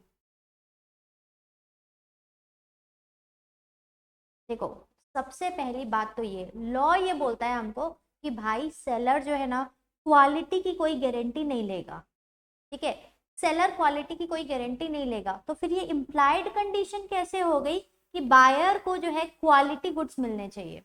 S1: देखो, सबसे पहली बात तो ये लॉ ये बोलता है हमको कि भाई सेलर जो है ना क्वालिटी की कोई गारंटी नहीं लेगा। ठीक है, सेलर क्वालिटी की कोई गारंटी नहीं लेगा, तो फिर ये इम्प्लाइड कंडीशन कैसे हो गई कि बायर को जो है क्वालिटी गुड्स मिलने चाहिए।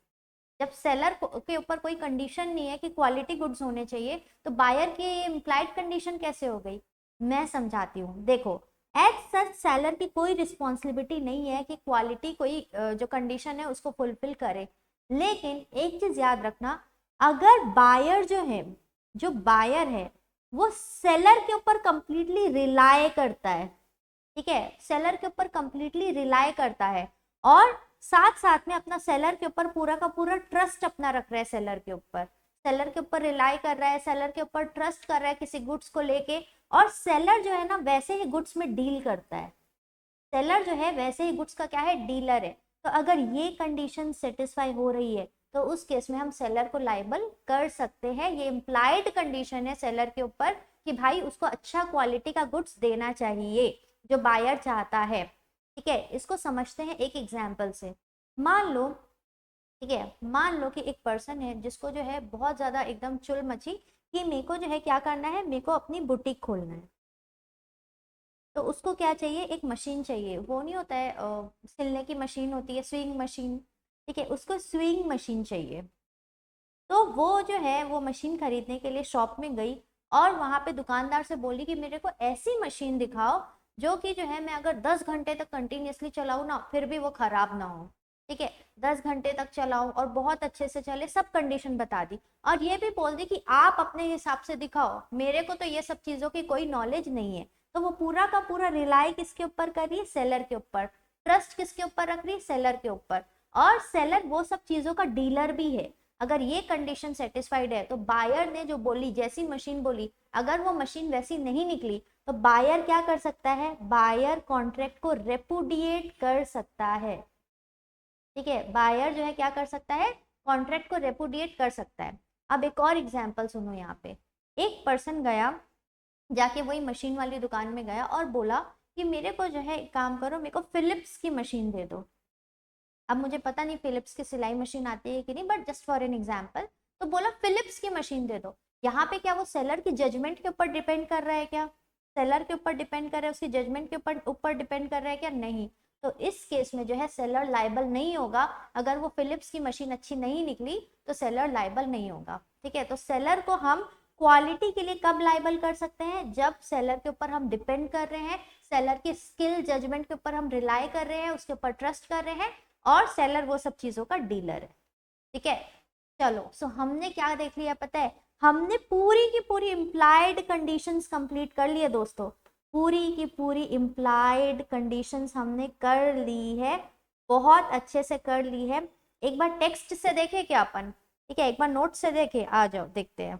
S1: जब सेलर के ऊपर कोई कंडीशन नहीं है कि क्वालिटी गुड्स होने चाहिए, तो बायर की ये इम्प्लाइड कंडीशन कैसे हो गई, मैं समझाती हूँ। देखो, एज सच सेलर की कोई रिस्पॉन्सिबिलिटी नहीं है कि क्वालिटी कोई जो कंडीशन है उसको फुलफिल करे, लेकिन एक चीज याद रखना, अगर बायर जो है, जो बायर है वो सेलर के ऊपर कंप्लीटली रिलाय करता है, ठीक है, सेलर के ऊपर कंप्लीटली रिलाय करता है और साथ साथ में अपना सेलर के ऊपर पूरा का पूरा ट्रस्ट अपना रख रहा है, सेलर के ऊपर, सेलर के ऊपर रिलाई कर रहा है, सेलर के ऊपर ट्रस्ट कर रहा है किसी गुड्स को लेके, और सेलर जो है ना वैसे ही गुड्स में डील करता है, सेलर जो है वैसे ही गुड्स का क्या है, डीलर है। तो अगर ये कंडीशन सेटिस्फाई हो रही है तो उस केस में हम सेलर को लाइबल कर सकते हैं। ये इम्प्लाइड कंडीशन है सेलर के ऊपर कि भाई उसको अच्छा क्वालिटी का गुड्स देना चाहिए जो बायर चाहता है। ठीक है, इसको समझते हैं एक एग्जाम्पल से। मान लो, ठीक है, मान लो कि एक पर्सन है जिसको जो है बहुत ज्यादा एकदम चुल मची कि मेरे को जो है क्या करना है, मेरे को अपनी बुटीक खोलना है। तो उसको क्या चाहिए, एक मशीन चाहिए, वो नहीं होता है सिलने की मशीन होती है, स्विंग मशीन। ठीक है, उसको स्विंग मशीन चाहिए। तो वो जो है वो मशीन खरीदने के लिए शॉप में गई और वहां पे दुकानदार से बोली कि मेरे को ऐसी मशीन दिखाओ जो कि जो है मैं अगर 10 घंटे तक कंटिन्यूसली चलाऊं ना फिर भी वो खराब ना हो। ठीक है, 10 घंटे तक चलाऊं और बहुत अच्छे से चले, सब कंडीशन बता दी और ये भी बोल दी कि आप अपने हिसाब से दिखाओ, मेरे को तो ये सब चीजों की कोई नॉलेज नहीं है। तो वो पूरा का पूरा रिलाई किसके ऊपर कर रही है, सेलर के ऊपर, ट्रस्ट किसके ऊपर रख रही है, सेलर के ऊपर, और सेलर वो सब चीजों का डीलर भी है। अगर ये कंडीशन सेटिस्फाइड है तो बायर ने जो बोली, जैसी मशीन बोली, अगर वो मशीन वैसी नहीं निकली तो बायर क्या कर सकता है, बायर कॉन्ट्रैक्ट को रेपुडिएट कर सकता है। ठीक है, बायर जो है क्या कर सकता है, कॉन्ट्रैक्ट को रेपुडिएट कर सकता है। अब एक और एग्जांपल सुनो, यहाँ पे एक पर्सन गया, जाके वही मशीन वाली दुकान में गया और बोला कि मेरे को जो है एक काम करो, मेरे को फिलिप्स की मशीन दे दो। अब मुझे पता नहीं फिलिप्स की सिलाई मशीन आती है कि नहीं, but just for an example, तो बोला फिलिप्स की मशीन दे दो। यहाँ पे क्या वो सेलर की जजमेंट के ऊपर डिपेंड कर रहा है क्या, सेलर के ऊपर डिपेंड कर रहा है, उसकी जजमेंट के ऊपर डिपेंड कर रहा है क्या, नहीं। तो इस केस में जो है सेलर लाइबल नहीं होगा। अगर वो फिलिप्स की मशीन अच्छी नहीं निकली तो सेलर लाइबल नहीं होगा। ठीक है, तो सेलर को हम क्वालिटी के लिए कब लाइबल कर सकते हैं, जब सेलर के ऊपर हम डिपेंड कर रहे हैं, सेलर की स्किल जजमेंट के ऊपर हम रिलाई कर रहे हैं, उसके ऊपर ट्रस्ट कर रहे हैं, और सेलर वो सब चीजों का डीलर है। ठीक है, चलो, सो हमने क्या देख लिया पता है, हमने पूरी की पूरी इम्प्लाइड कंडीशंस कंप्लीट कर लिए दोस्तों, पूरी की पूरी इम्प्लाइड कंडीशंस हमने कर ली है, बहुत अच्छे से कर ली है। एक बार टेक्स्ट से देखे क्या अपन, ठीक है, एक बार नोट से देखे, आ जाओ देखते हैं।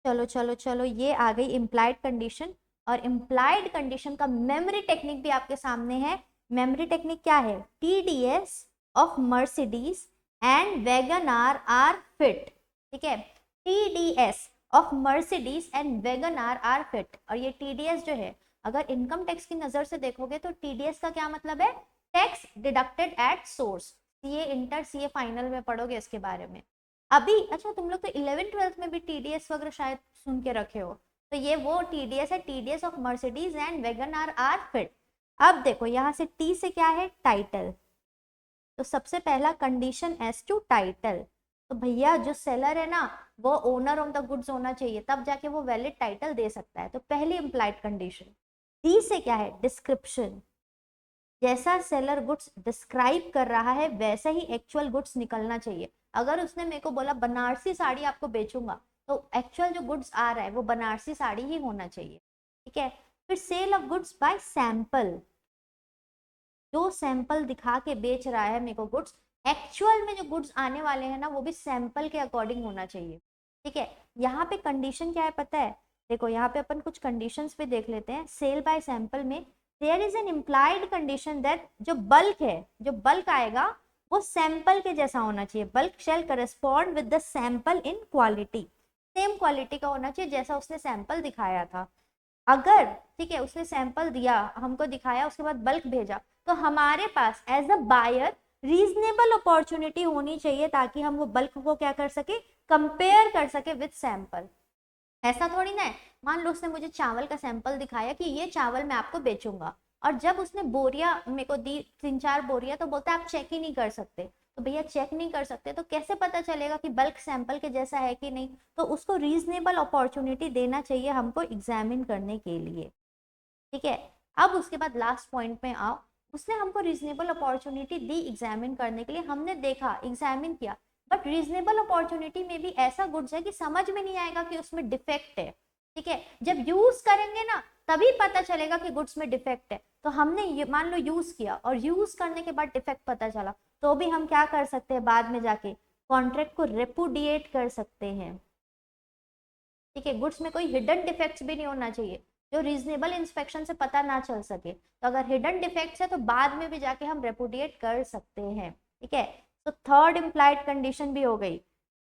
S1: चलो चलो चलो, ये आ गई इम्प्लाइड कंडीशन, और इम्प्लाइड कंडीशन का मेमोरी टेक्निक भी आपके सामने है। मेमोरी टेक्निक क्या है, TDS of Mercedes and WagonR are fit. ठीक है, TDS of Mercedes and WagonR are fit. और ये TDS जो है, अगर इनकम टैक्स की नजर से देखोगे तो TDS का क्या मतलब है, tax deducted at source. CA inter CA final में पढ़ोगे इसके बारे में अभी। अच्छा, तुम लोग तो 11th-12th में भी TDS वगैरह शायद सुन के रखे हो, तो ये वो TDS है, TDS of Mercedes and WagonR are fit. अब देखो यहाँ से T से क्या है, टाइटल, तो सबसे पहला कंडीशन एज टू टाइटल, तो भैया जो सेलर है ना वो ओनर ऑफ द गुड्स होना चाहिए, तब जाके वो वैलिड टाइटल दे सकता है, तो पहली इम्प्लाइड कंडीशन। D से क्या है, डिस्क्रिप्शन, जैसा सेलर गुड्स डिस्क्राइब कर रहा है वैसा ही एक्चुअल गुड्स निकलना चाहिए। अगर उसने मेरे को बोला बनारसी साड़ी आपको बेचूंगा, तो एक्चुअल जो गुड्स आ रहा है वो बनारसी साड़ी ही होना चाहिए। ठीक है, फिर sale of goods by sample, जो सैंपल दिखा के बेच रहा है मेरे को गुड्स, एक्चुअल में जो गुड्स आने वाले हैं ना वो भी सैंपल के अकॉर्डिंग होना चाहिए। ठीक है, यहाँ पे कंडीशन क्या है पता है, देखो यहाँ पे अपन कुछ कंडीशंस भी देख लेते हैं। सेल बाय सैंपल में there is an implied condition that जो बल्क है, जो बल्क आएगा वो सैंपल के जैसा होना चाहिए। Bulk shall correspond with the sample in quality, same quality का होना चाहिए जैसा उसने सैंपल दिखाया था। अगर ठीक है उसने सैंपल दिया, हमको दिखाया, उसके बाद बल्क भेजा, तो हमारे पास as a buyer reasonable opportunity होनी चाहिए ताकि हम वो बल्क को क्या कर सके, कंपेयर कर सके विद सैंपल। ऐसा थोड़ी ना है, मान लो उसने मुझे चावल का सैंपल दिखाया कि ये चावल मैं आपको बेचूंगा, और जब उसने बोरिया मेरे को दी 3-4 बोरिया, तो बोलता है आप चेक ही नहीं कर सकते। तो भैया चेक नहीं कर सकते तो कैसे पता चलेगा कि बल्क सैंपल के जैसा है कि नहीं? तो उसको रीजनेबल अपॉर्चुनिटी देना चाहिए हमको एग्जामिन करने के लिए। ठीक है, अब उसके बाद लास्ट पॉइंट में आओ। उसने हमको रीजनेबल अपॉर्चुनिटी दी एग्जामिन करने के लिए, हमने देखा, एग्जामिन किया, बट रीजनेबल अपॉर्चुनिटी में भी ऐसा गुड्स है कि समझ में नहीं आएगा कि उसमें डिफेक्ट है। ठीक है, जब यूज करेंगे ना तभी पता चलेगा कि गुड्स में डिफेक्ट है। तो हमने मान लो यूज किया और यूज करने के बाद डिफेक्ट पता चला, तो भी हम क्या कर सकते हैं, बाद में जाके कॉन्ट्रैक्ट को रेपुडिएट कर सकते हैं। ठीक है, गुड्स में कोई हिडन डिफेक्ट्स भी नहीं होना चाहिए जो रीजनेबल इंस्पेक्शन से पता ना चल सके। तो अगर हिडन डिफेक्ट्स है तो बाद में भी जाके हम रेपुडिएट कर सकते हैं। ठीक है, तो थर्ड इम्प्लाइड कंडीशन भी हो गई,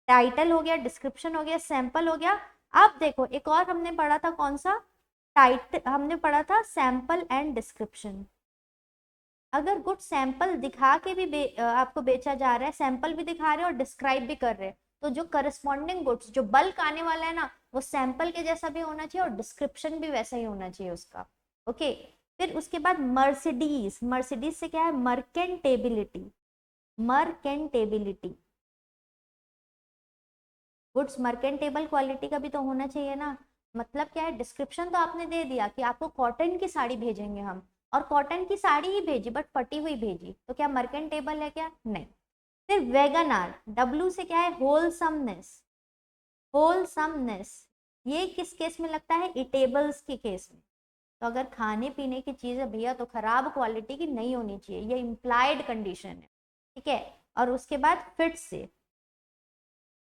S1: टाइटल हो गया, डिस्क्रिप्शन हो गया, सैंपल हो गया। अब देखो एक और हमने पढ़ा था, कौन सा? टाइटल हमने पढ़ा था, सैंपल एंड डिस्क्रिप्शन। अगर गुड सैंपल दिखा के भी आपको बेचा जा रहा है, सैंपल भी दिखा रहे हैं और डिस्क्राइब भी कर रहे हैं, तो जो करस्पॉन्डिंग गुड्स जो बल्क आने वाला है ना, वो सैंपल के जैसा भी होना चाहिए और डिस्क्रिप्शन भी वैसा ही होना चाहिए उसका। ओके, फिर उसके बाद मर्सिडीज। मर्सिडीज से क्या है, मर्केंटेबिलिटी। मर्केंटेबिलिटी, गुड्स मर्केंटेबल क्वालिटी का भी तो होना चाहिए ना। मतलब क्या है, डिस्क्रिप्शन तो आपने दे दिया कि आपको कॉटन की साड़ी भेजेंगे हम, और कॉटन की साड़ी ही भेजी बट फटी हुई भेजी, तो क्या मर्केंटेबल है क्या? नहीं। फिर वेगनार, डब्ल्यू से क्या है, होलसमनेस। होलसमनेस ये किस केस में लगता है, इटेबल्स के केस में। तो अगर खाने पीने की चीज है भैया तो खराब क्वालिटी की नहीं होनी चाहिए, ये इम्प्लाइड कंडीशन है। ठीक है, और उसके बाद फिट से,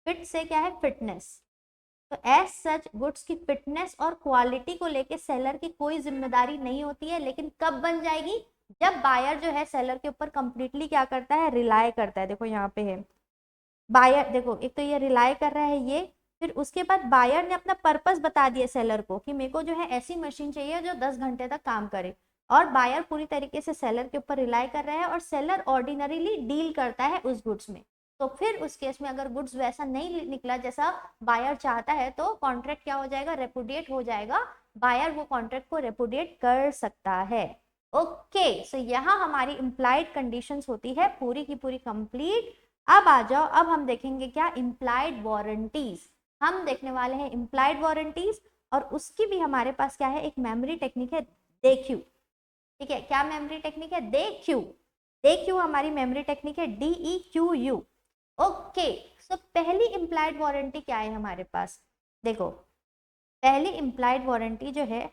S1: फिट से क्या है, फिटनेस। तो एज सच गुड्स की फिटनेस और क्वालिटी को लेके सेलर की कोई जिम्मेदारी नहीं होती है, लेकिन कब बन जाएगी, जब बायर जो है सेलर के ऊपर कंप्लीटली क्या करता है, रिलाई करता है। देखो यहाँ पे है बायर, देखो एक तो ये रिलाई कर रहा है ये, फिर उसके बाद बायर ने अपना पर्पस बता दिया सेलर को कि मेरे को जो है ऐसी मशीन चाहिए जो 10 घंटे तक काम करे, और बायर पूरी तरीके से सेलर के ऊपर रिलाई कर रहा है, और सेलर ऑर्डिनरीली डील करता है उस गुड्स में। तो फिर उस केस में अगर गुड्स वैसा नहीं निकला जैसा बायर चाहता है, तो कॉन्ट्रैक्ट क्या हो जाएगा, रेपुडिएट हो जाएगा। बायर वो कॉन्ट्रैक्ट को रेपुडिएट कर सकता है। ओके, सो यहाँ हमारी इम्प्लाइड कंडीशंस होती है पूरी की पूरी कंप्लीट। अब आ जाओ, अब हम देखेंगे क्या, इम्प्लाइड वारंटीज। हम देखने वाले हैं इम्प्लाइड वारंटीज, और उसकी भी हमारे पास क्या है, एक मेमोरी टेक्निक है, देखियो। ठीक है, क्या मेमोरी टेक्निक है, देखियो। देखियो हमारी मेमोरी टेक्निक है, DEQU। ओके, सो पहली इम्प्लाइड वारंटी क्या है हमारे पास, देखो पहली इम्प्लाइड वारंटी जो है,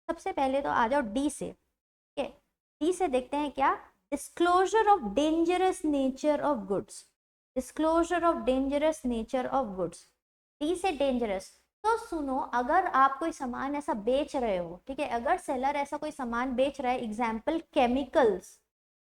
S1: सबसे पहले तो आ जाओ डी से। ठीक है, डी से देखते हैं क्या, disclosure of dangerous nature of goods. Disclosure of dangerous nature of goods, D से डेंजरस। तो सुनो, अगर आप कोई सामान ऐसा बेच रहे हो, ठीक है, अगर सेलर ऐसा कोई सामान बेच रहा है, एग्जाम्पल केमिकल्स,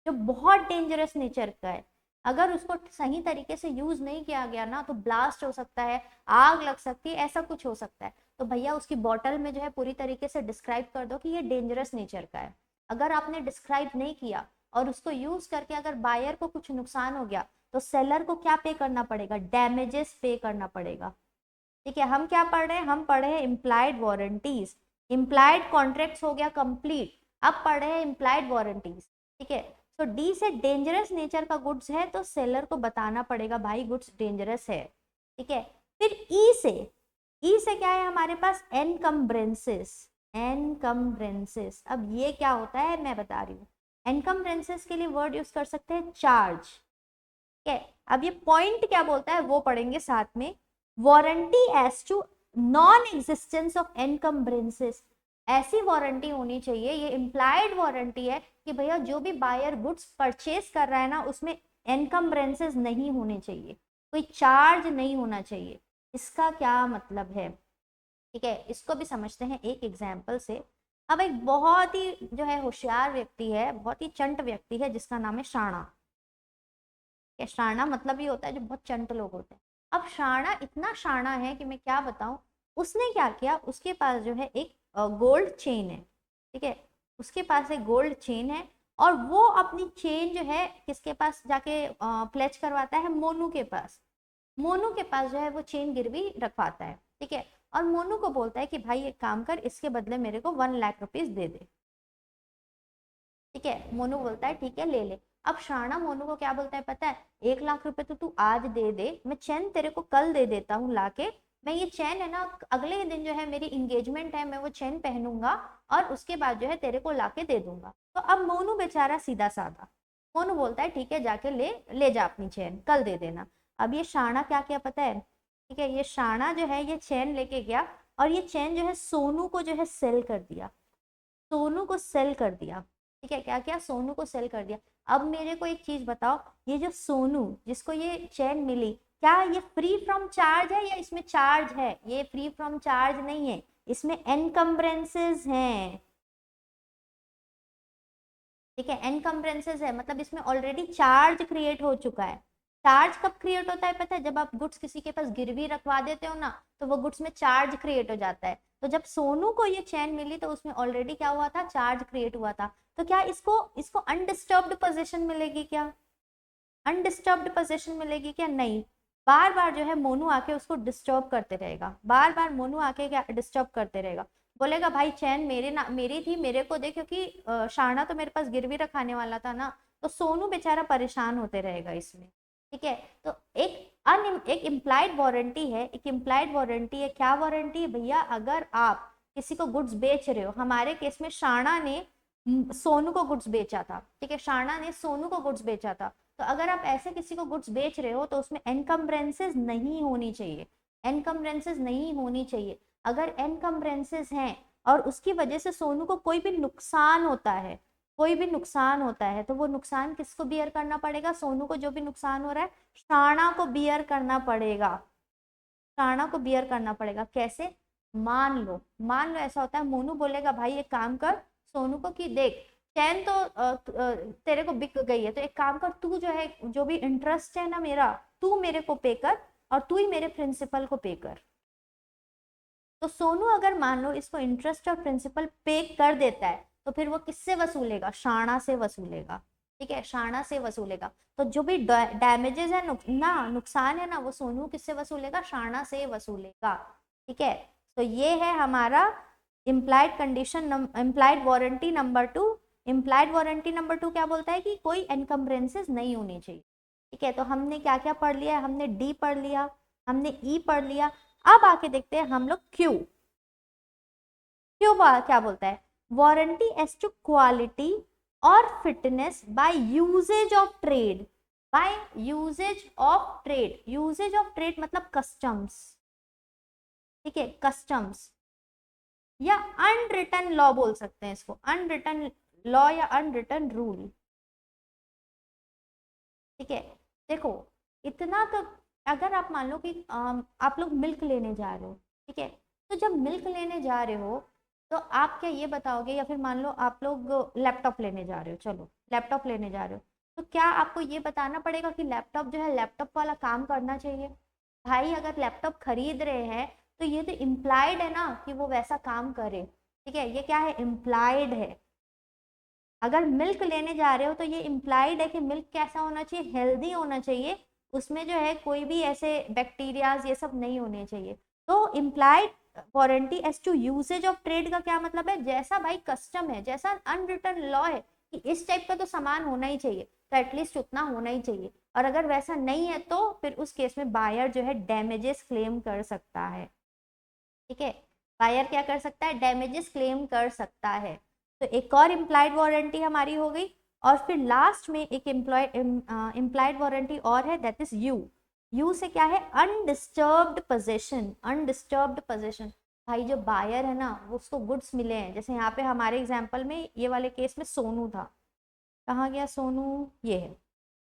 S1: जो बहुत डेंजरस नेचर का है, अगर उसको सही तरीके से यूज नहीं किया गया ना, तो ब्लास्ट हो सकता है, आग लग सकती है, ऐसा कुछ हो सकता है। तो भैया उसकी बॉटल में जो है पूरी तरीके से डिस्क्राइब कर दो कि ये डेंजरस नेचर का है। अगर आपने डिस्क्राइब नहीं किया और उसको यूज करके अगर बायर को कुछ नुकसान हो गया, तो सेलर को क्या पे करना पड़ेगा, डैमेजेस पे करना पड़ेगा। ठीक है, हम क्या पढ़ रहे हैं, हम पढ़े हैं इम्प्लाइड वारंटीज। इम्प्लाइड कॉन्ट्रैक्ट्स हो गया कंप्लीट, अब पढ़ रहे हैं इम्प्लाइड वारंटीज। ठीक है, तो डी से डेंजरस नेचर का गुड्स है, तो सेलर को बताना पड़ेगा भाई गुड्स डेंजरस है। ठीक है, फिर ई से, ई से क्या है हमारे पास, एनकम्ब्रेंसेस। एनकम्ब्रेंसेस, अब ये क्या होता है मैं बता रही हूँ। एनकम्ब्रेंसेस के लिए वर्ड यूज कर सकते हैं चार्ज। ठीक है, अब ये पॉइंट क्या बोलता है वो पढ़ेंगे साथ में। Warranty as to non existence of encumbrances, ऐसी वारंटी होनी चाहिए, ये इम्प्लाइड वारंटी है कि भैया जो भी बायर गुड्स परचेज कर रहा है ना, उसमें एनकम्ब्रेंसेस नहीं होने चाहिए, कोई चार्ज नहीं होना चाहिए। इसका क्या मतलब है, ठीक है, इसको भी समझते हैं एक एग्जाम्पल से। अब एक बहुत ही जो है होशियार व्यक्ति है, बहुत ही चंट व्यक्ति है, जिसका नाम है शाणा। शाणा मतलब ये होता है जो बहुत चंट लोग होते हैं। अब शाणा इतना शाणा है कि मैं क्या बताऊं। उसने क्या किया, उसके पास जो है एक गोल्ड चेन है। ठीक है, उसके पास एक गोल्ड चेन है, और वो अपनी चेन जो है किसके पास जाके प्लेज करवाता है, मोनू के पास। मोनू के पास जो है वो चेन गिरवी रखवाता है। ठीक है, और मोनू को बोलता है कि भाई एक काम कर, इसके बदले मेरे को 1 लाख रुपीज दे दे। ठीक है, मोनू बोलता है ठीक है ले ले। अब शाना मोनू को क्या बोलता है पता है, 1 लाख रुपए तो तू आज दे दे, मैं चैन तेरे को कल दे देता हूँ लाके। मैं ये चैन है ना, अगले ही दिन जो है मेरी इंगेजमेंट है, मैं वो चैन पहनूंगा और उसके बाद जो है तेरे को लाके दे दूंगा। तो अब मोनू बेचारा सीधा साधा, मोनू बोलता है ठीक है जाके ले ले जा अपनी चैन, कल दे देना। अब ये शाना क्या क्या पता है, ठीक है, ये शाना जो है ये चैन लेके गया, और ये चैन जो है सोनू को जो है सेल कर दिया। सोनू को सेल कर दिया। ठीक है, क्या क्या, सोनू को सेल कर दिया। अब मेरे को एक चीज बताओ, ये जो सोनू जिसको ये चैन मिली, क्या ये फ्री फ्रॉम चार्ज है या इसमें चार्ज है? ये फ्री फ्रॉम चार्ज नहीं है, इसमें एनकम्ब्रेंसेस हैं। ठीक है, एनकम्ब्रेंसेस है, मतलब इसमें ऑलरेडी चार्ज क्रिएट हो चुका है। चार्ज कब क्रिएट होता है पता है, जब आप गुड्स किसी के पास गिरवी रखवा देते हो ना, तो वो गुड्स में चार्ज क्रिएट हो जाता है। तो जब सोनू को ये चैन मिली तो उसमें ऑलरेडी क्या हुआ था, चार्ज क्रिएट हुआ था। तो क्या इसको इसको अनडिस्टर्ब्ड पोजीशन मिलेगी क्या? अनडिस्टर्ब्ड पोजीशन मिलेगी क्या? नहीं। बार बार जो है मोनू आके उसको डिस्टर्ब करते रहेगा, बार बार मोनू आके क्या डिस्टर्ब करते रहेगा। बोलेगा भाई चैन मेरे ना मेरी थी, मेरे को दे, क्योंकि शाना तो मेरे पास गिरवी रखाने वाला था ना। तो सोनू बेचारा परेशान होते रहेगा इसमें। ठीक है, तो एक इम्प्लाइड वारंटी है, एक इम्प्लाइड वारंटी है। क्या वारंटी है भैया, अगर आप किसी को गुड्स बेच रहे हो, हमारे केस में शाना ने सोनू को गुड्स बेचा था। ठीक है, शाना ने सोनू को गुड्स बेचा था। तो अगर आप ऐसे किसी को गुड्स बेच रहे हो तो उसमें एनकम्ब्रेंसेस नहीं होनी चाहिए, एनकम्ब्रेंसेस नहीं होनी चाहिए। अगर एनकम्ब्रेंसेस हैं और उसकी वजह से सोनू को कोई भी नुकसान होता है, कोई भी नुकसान होता है, तो वो नुकसान किसको बियर करना पड़ेगा? सोनू को जो भी नुकसान हो रहा है, शाना को बियर करना पड़ेगा। शाना को बियर करना पड़ेगा। कैसे? मान लो ऐसा होता है, मोनू बोलेगा भाई एक काम कर सोनू को कि देख चैन तो तेरे को बिक गई है, तो एक काम कर तू जो है जो भी इंटरेस्ट है ना मेरा, तू मेरे को पे कर, और तू ही मेरे प्रिंसिपल को पे कर। तो सोनू अगर मान लो इसको इंटरेस्ट और प्रिंसिपल पे कर देता है, तो फिर वो किससे वसूलेगा? शाना से वसूलेगा। ठीक है, शाना से वसूलेगा। तो जो भी डैमेजेस है नुकसान है ना, वो सोनू किससे वसूलेगा? शाना से वसूलेगा। ठीक है, तो ये है हमारा implied condition, implied warranty number 2। Implied warranty number 2 क्या बोलता है कि कोई एनकम्ब्रेंसेस नहीं होनी चाहिए। ठीक है, तो हमने क्या क्या पढ़ लिया? हमने डी पढ़ लिया, हमने ई पढ़ लिया। अब आके देखते हैं हम लोग क्यू। क्यू क्या बोलता है? वारंटी एज टू क्वालिटी और fitness by usages of trade. By usages of trade, usages of trade मतलब कस्टम्स। ठीक है, कस्टम्स या अनरिटन लॉ बोल सकते हैं इसको, अनरिटन लॉ या अनरिटन रूल। ठीक है, देखो इतना तो, अगर आप मान लो कि आप लोग मिल्क लेने जा रहे हो, ठीक है, तो जब मिल्क लेने जा रहे हो तो आप क्या ये बताओगे, या फिर मान लो आप लोग लैपटॉप लेने जा रहे हो, चलो लैपटॉप लेने जा रहे हो, तो क्या आपको ये बताना पड़ेगा कि लैपटॉप जो है लैपटॉप वाला काम करना चाहिए? भाई अगर लैपटॉप खरीद रहे हैं तो ये तो इम्प्लाइड है ना कि वो वैसा काम करे। ठीक है, ये क्या है? इम्प्लाइड है। अगर मिल्क लेने जा रहे हो तो ये इम्प्लाइड है कि मिल्क कैसा होना चाहिए? हेल्दी होना चाहिए, उसमें जो है कोई भी ऐसे बैक्टीरियाज ये सब नहीं होने चाहिए। तो implied warranty as to usage of trade का क्या मतलब है? जैसा भाई कस्टम है, जैसा अनरिटन लॉ है कि इस टाइप का तो सामान होना ही चाहिए, तो एटलीस्ट उतना होना ही चाहिए। और अगर वैसा नहीं है तो फिर उस केस में बायर जो है डैमेजेस क्लेम कर सकता है। ठीक है, बायर क्या कर सकता है? डैमेजेस क्लेम कर सकता है। तो एक और इम्प्लाइड वारंटी हमारी हो गई। और फिर लास्ट में एक इम्प्लाइड वारंटी और है, दैट इज यू। यू से क्या है? Undisturbed possession, undisturbed possession. भाई जो बायर है ना, वो उसको गुड्स मिले हैं, जैसे यहाँ पे हमारे एग्जाम्पल में ये वाले केस में सोनू था। कहाँ गया सोनू? ये है।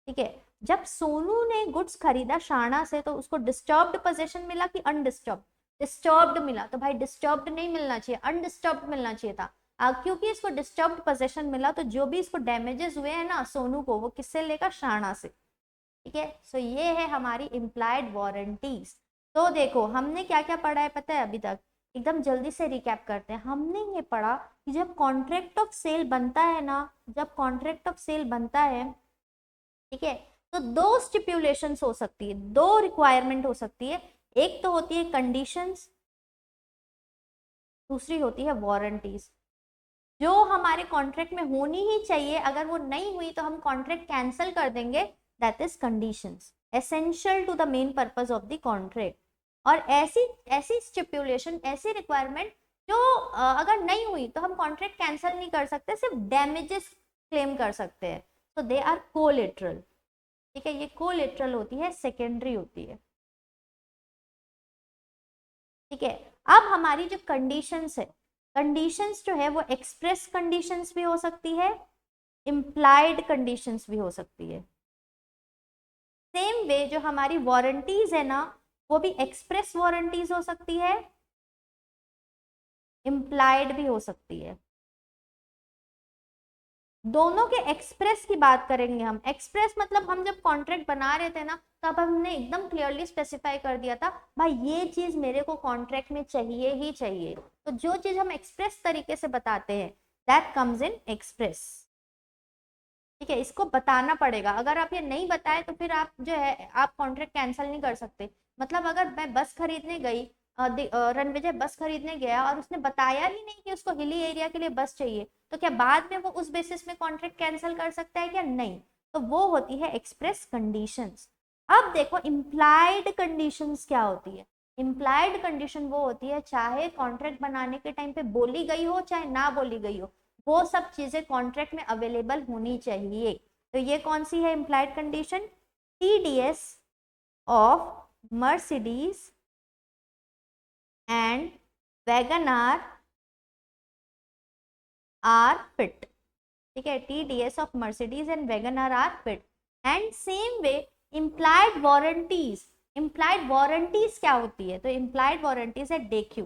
S1: ठीक है, जब सोनू ने गुड्स खरीदा शाना से तो उसको डिस्टर्ब्ड पोजेशन मिला कि अनडिस्टर्ब? डिस्टर्ब्ड मिला, तो भाई डिस्टर्ब्ड नहीं मिलना चाहिए, अनडिस्टर्ब्ड मिलना चाहिए था। क्योंकि इसको डिस्टर्ब्ड पोजेशन मिला, तो जो भी इसको डैमेजेस हुए हैं ना सोनू को, वो किससे लेगा, शाणा से। ठीक है, सो ये है हमारी इम्प्लाइड वारंटीज। तो देखो हमने क्या क्या पढ़ा है पता है अभी तक, एकदम जल्दी से रिकैप करते हैं। हमने ये पढ़ा कि जब कॉन्ट्रैक्ट ऑफ सेल बनता है ना, जब कॉन्ट्रैक्ट ऑफ सेल बनता है, ठीक है, तो दो स्टिप्यूलेशंस हो सकती है, दो रिक्वायरमेंट हो सकती है। एक तो होती है कंडीशंस, दूसरी होती है वारंटीज, जो हमारे कॉन्ट्रैक्ट में होनी ही चाहिए। अगर वो नहीं हुई तो हम कॉन्ट्रैक्ट कैंसिल कर देंगे, that is conditions essential to the main purpose of the contract. और ऐसी ऐसी स्टिप्यूलेशन, ऐसी रिक्वायरमेंट जो अगर नहीं हुई तो हम कॉन्ट्रैक्ट कैंसिल नहीं कर सकते, सिर्फ डैमेजेस क्लेम कर सकते हैं। सो दे आर कोलेटरल। ठीक है, ये कोलेटरल होती है, सेकेंडरी होती है। ठीक है, अब हमारी जो कंडीशंस है, कंडीशंस जो है वो एक्सप्रेस कंडीशंस भी हो सकती है, इम्प्लाइड कंडीशंस भी हो सकती है। सेम वे जो हमारी वारंटीज है ना, वो भी एक्सप्रेस वारंटीज हो सकती है, इम्प्लाइड भी हो सकती है। दोनों के एक्सप्रेस की बात करेंगे हम। एक्सप्रेस मतलब हम जब कॉन्ट्रैक्ट बना रहे थे ना, तब हमने एकदम क्लियरली स्पेसिफाई कर दिया था, भाई ये चीज मेरे को कॉन्ट्रैक्ट में चाहिए ही चाहिए। तो जो चीज हम एक्सप्रेस तरीके से बताते हैं, दैट कम्स इन एक्सप्रेस। ठीक है, इसको बताना पड़ेगा। अगर आप ये नहीं बताए तो फिर आप जो है आप कॉन्ट्रैक्ट कैंसिल नहीं कर सकते। मतलब अगर मैं बस खरीदने गई, रणविजय बस खरीदने गया और उसने बताया ही नहीं कि उसको हिली एरिया के लिए बस चाहिए, तो क्या बाद में वो उस बेसिस में कॉन्ट्रैक्ट कैंसिल कर सकता है क्या? नहीं। तो वो होती है एक्सप्रेस कंडीशंस। अब देखो इम्प्लाइड कंडीशंस क्या होती है। इम्प्लाइड कंडीशन वो होती है, चाहे कॉन्ट्रैक्ट बनाने के टाइम पे बोली गई हो चाहे ना बोली गई हो, वो सब चीजें कॉन्ट्रैक्ट में अवेलेबल होनी चाहिए। तो ये कौन सी है implied condition? TDS of Mercedes and WagonR are fit. ठीक है, TDS of Mercedes and WagonR are fit. And same way implied warranties. Implied warranties क्या होती है? तो इम्प्लाइड वारंटीज है डेक्यू।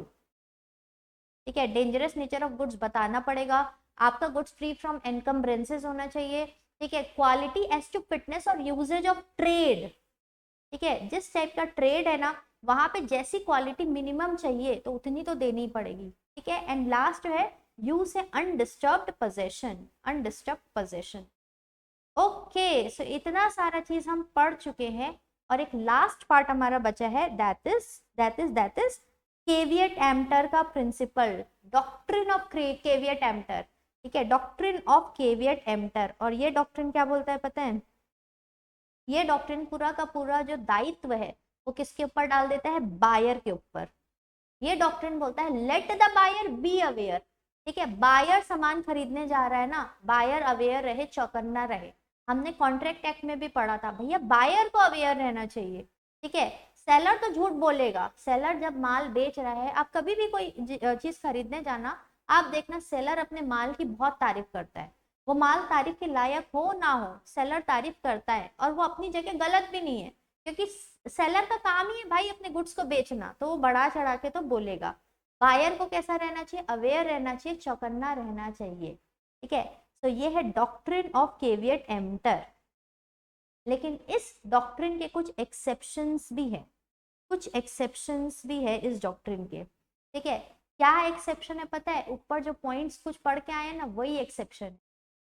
S1: ठीक है, डेंजरस नेचर ऑफ गुड्स बताना पड़ेगा, आपका गुड्स फ्री फ्रॉम एनकम्ब्रेंसेस होना चाहिए। ठीक है, क्वालिटी एज टू फिटनेस और यूजेज ऑफ ट्रेड। ठीक है, जिस टाइप का ट्रेड है ना, वहां पे जैसी क्वालिटी मिनिमम चाहिए तो उतनी तो देनी पड़ेगी। ठीक है, एंड लास्ट जो है यूज है undisturbed possession. Undisturbed possession. Okay, so इतना सारा चीज हम पढ़ चुके हैं, और एक लास्ट पार्ट हमारा बचा है, दैट इज केवियट एम्पटर का प्रिंसिपल, डॉक्ट्रिन ऑफ केवियट एम्पटर। ठीक है, डॉक्ट्रिन ऑफ केवियट एम्पटर। और ये डॉक्ट्रिन क्या बोलता है पता है? ये डॉक्ट्रिन पूरा का पूरा जो दायित्व है वो किसके ऊपर डाल देता है? बायर के ऊपर। ये डॉक्ट्रिन बोलता है let the buyer be aware. ठीक है, बायर सामान खरीदने जा रहा है ना, बायर अवेयर रहे, चौकन्ना रहे। हमने कॉन्ट्रैक्ट एक्ट में भी पढ़ा था भैया, बायर को अवेयर रहना चाहिए। ठीक है, सेलर तो झूठ बोलेगा। सेलर जब माल बेच रहा है, आप कभी भी कोई चीज खरीदने जाना, आप देखना सेलर अपने माल की बहुत तारीफ करता है। वो माल तारीफ के लायक हो ना हो, सेलर तारीफ करता है, और वो अपनी जगह गलत भी नहीं है, क्योंकि सेलर का काम ही है भाई अपने गुड्स को बेचना, तो वो बढ़ा चढ़ा के तो बोलेगा। बायर को कैसा रहना चाहिए? अवेयर रहना चाहिए, चौकन्ना रहना चाहिए। ठीक है, तो ये है डॉक्ट्रिन ऑफ केवियट एम्पटर। लेकिन इस डॉक्ट्रिन के कुछ एक्सेप्शंस भी है, कुछ एक्सेप्शंस भी है इस डॉक्ट्रिन के। ठीक है, क्या एक्सेप्शन है पता है? ऊपर जो पॉइंट्स कुछ पढ़ के आए ना, वही एक्सेप्शन।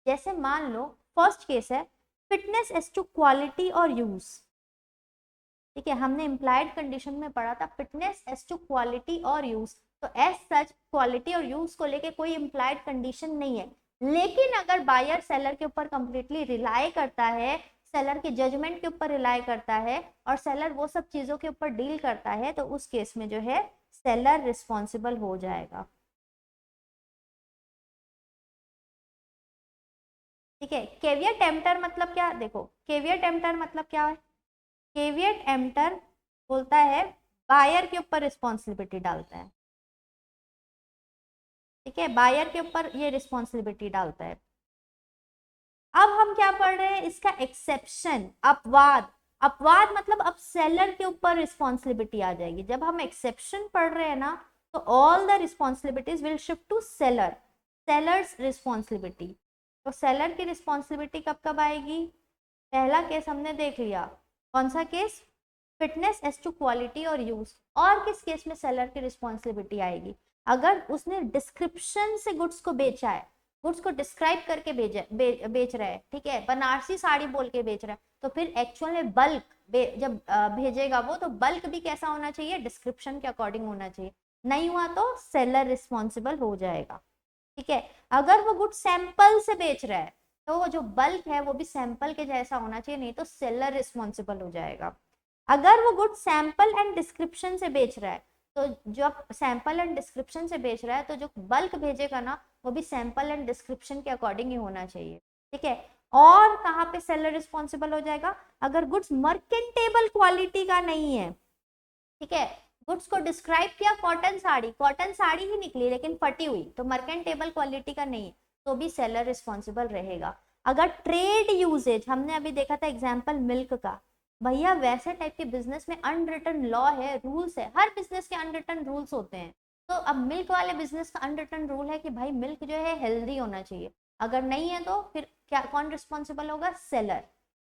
S1: जैसे मान लो फर्स्ट केस है फिटनेस एज टू क्वालिटी और यूज। ठीक है, हमने इम्प्लाइड कंडीशन में पढ़ा था फिटनेस एज टू क्वालिटी और यूज। तो एज सच क्वालिटी और यूज को लेके कोई इम्प्लाइड कंडीशन नहीं है। लेकिन अगर बायर सेलर के ऊपर कंप्लीटली रिलाई करता है, सेलर के जजमेंट के ऊपर रिलाई करता है, और सेलर वो सब चीजों के ऊपर डील करता है, तो उस केस में जो है सेलर रिस्पॉन्सिबल हो जाएगा। ठीक है, केवियट एम्पटर मतलब क्या? देखो केवियट एम्पटर मतलब क्या है? केवियट एम्पटर बोलता है बायर के ऊपर रिस्पॉन्सिबिलिटी डालता है। ठीक है, बायर के ऊपर ये रिस्पॉन्सिबिलिटी डालता है। अब हम क्या पढ़ रहे हैं? इसका एक्सेप्शन, अपवाद। अपवाद मतलब अब सेलर के ऊपर रिस्पॉन्सिबिलिटी आ जाएगी। जब हम एक्सेप्शन पढ़ रहे हैं ना, तो all the responsibilities will shift to seller, sellers responsibility. तो सेलर की रिस्पॉन्सिबिलिटी कब कब आएगी? पहला केस हमने देख लिया, कौन सा case? Fitness as to quality और यूज। और किस केस में सेलर की रिस्पॉन्सिबिलिटी आएगी? अगर उसने डिस्क्रिप्शन से गुड्स को बेचा है, गुड्स को डिस्क्राइब करके बेच रहा है, ठीक है, बनारसी साड़ी बोल के बेच रहा है, तो फिर एक्चुअल में बल्क जब भेजेगा वो, तो बल्क भी कैसा होना चाहिए? डिस्क्रिप्शन के अकॉर्डिंग होना चाहिए। नहीं हुआ तो सेलर रिस्पॉन्सिबल हो जाएगा, ठीक है। अगर वो गुड सैंपल से बेच रहा है, तो वो जो बल्क है वो भी सैंपल के जैसा होना चाहिए, नहीं तो सेलर रिस्पॉन्सिबल हो जाएगा। अगर वो गुड सैंपल एंड डिस्क्रिप्शन से बेच रहा है, तो जब सैंपल एंड डिस्क्रिप्शन से बेच रहा है, तो जो बल्क भेजेगा ना, वो भी सैंपल एंड डिस्क्रिप्शन के अकॉर्डिंग ही होना चाहिए, ठीक है। और कहाँ पे सेलर रिस्पॉन्सिबल हो जाएगा? अगर गुड्स मर्केंटेबल क्वालिटी का नहीं है, ठीक है, गुड्स को डिस्क्राइब किया कॉटन साड़ी, कॉटन साड़ी ही निकली लेकिन फटी हुई, तो मर्केंटेबल क्वालिटी का नहीं है, तो भी सेलर रिस्पॉन्सिबल रहेगा। अगर ट्रेड यूजेज, हमने अभी देखा था एग्जाम्पल मिल्क का, भैया वैसे टाइप के बिजनेस में अनरिटन लॉ है, रूल्स है, हर बिजनेस के अनरिटन रूल्स होते हैं। तो अब मिल्क वाले बिजनेस का अनरिटन रूल है कि भाई मिल्क जो है हेल्दी होना चाहिए, अगर नहीं है तो फिर क्या, कौन रिस्पॉन्सिबल होगा? सेलर,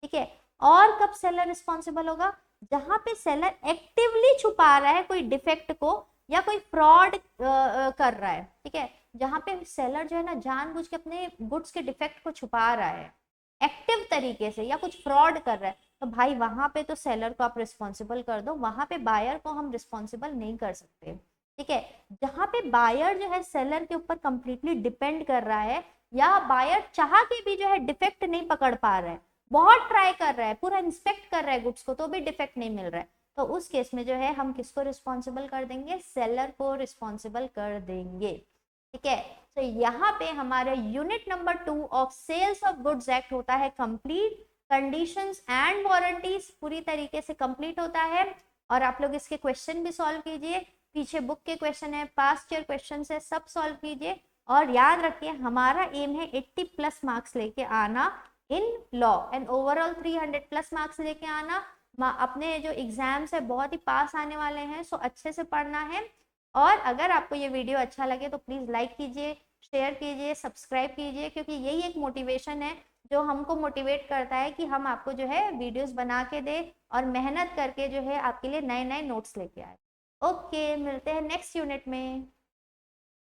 S1: ठीक है। और कब सेलर रिस्पॉन्सिबल होगा? जहां पे सेलर एक्टिवली छुपा रहा है कोई डिफेक्ट को, या कोई फ्रॉड कर रहा है, ठीक है, जहां पे सेलर जो है ना जानबूझ के अपने गुड्स के डिफेक्ट को छुपा रहा है एक्टिव तरीके से, या कुछ फ्रॉड कर रहा है, तो भाई वहां पे तो सेलर को आप रिस्पॉन्सिबल कर दो, वहां पे बायर को हम रिस्पॉन्सिबल नहीं कर सकते, ठीक है। जहां पे बायर जो है सेलर के ऊपर कंप्लीटली डिपेंड कर रहा है, या बायर चाह के भी जो है डिफेक्ट नहीं पकड़ पा रहा है, बहुत ट्राई कर रहा है, पूरा इंस्पेक्ट कर रहा है गुड्स को, तो भी डिफेक्ट नहीं मिल रहा है, तो उस केस में जो है हम किसको रिस्पॉन्सिबल कर देंगे? सेलर को रिस्पॉन्सिबल कर देंगे, ठीक है। तो यहाँ पे हमारे unit number 2 of sales of goods act होता है कंप्लीट। कंडीशंस एंड वारंटीज पूरी तरीके से कंप्लीट होता है। और आप लोग इसके क्वेश्चन भी सॉल्व कीजिए, पीछे बुक के क्वेश्चन है, पास्ट ईयर क्वेश्चन है, सब सॉल्व कीजिए। और याद रखिए हमारा एम है 80+ मार्क्स लेके आना in law, and overall 300+ marks लेके आना। अपने जो एग्जाम्स है बहुत ही पास आने वाले हैं, सो अच्छे से पढ़ना है। और अगर आपको ये वीडियो अच्छा लगे तो प्लीज़ लाइक कीजिए, शेयर कीजिए, सब्सक्राइब कीजिए, क्योंकि यही एक मोटिवेशन है जो हमको मोटिवेट करता है कि हम आपको जो है वीडियोस बना के दे और मेहनत करके जो है आपके लिए नए नए नोट्स लेके आए। ओके, मिलते हैं नेक्स्ट यूनिट में।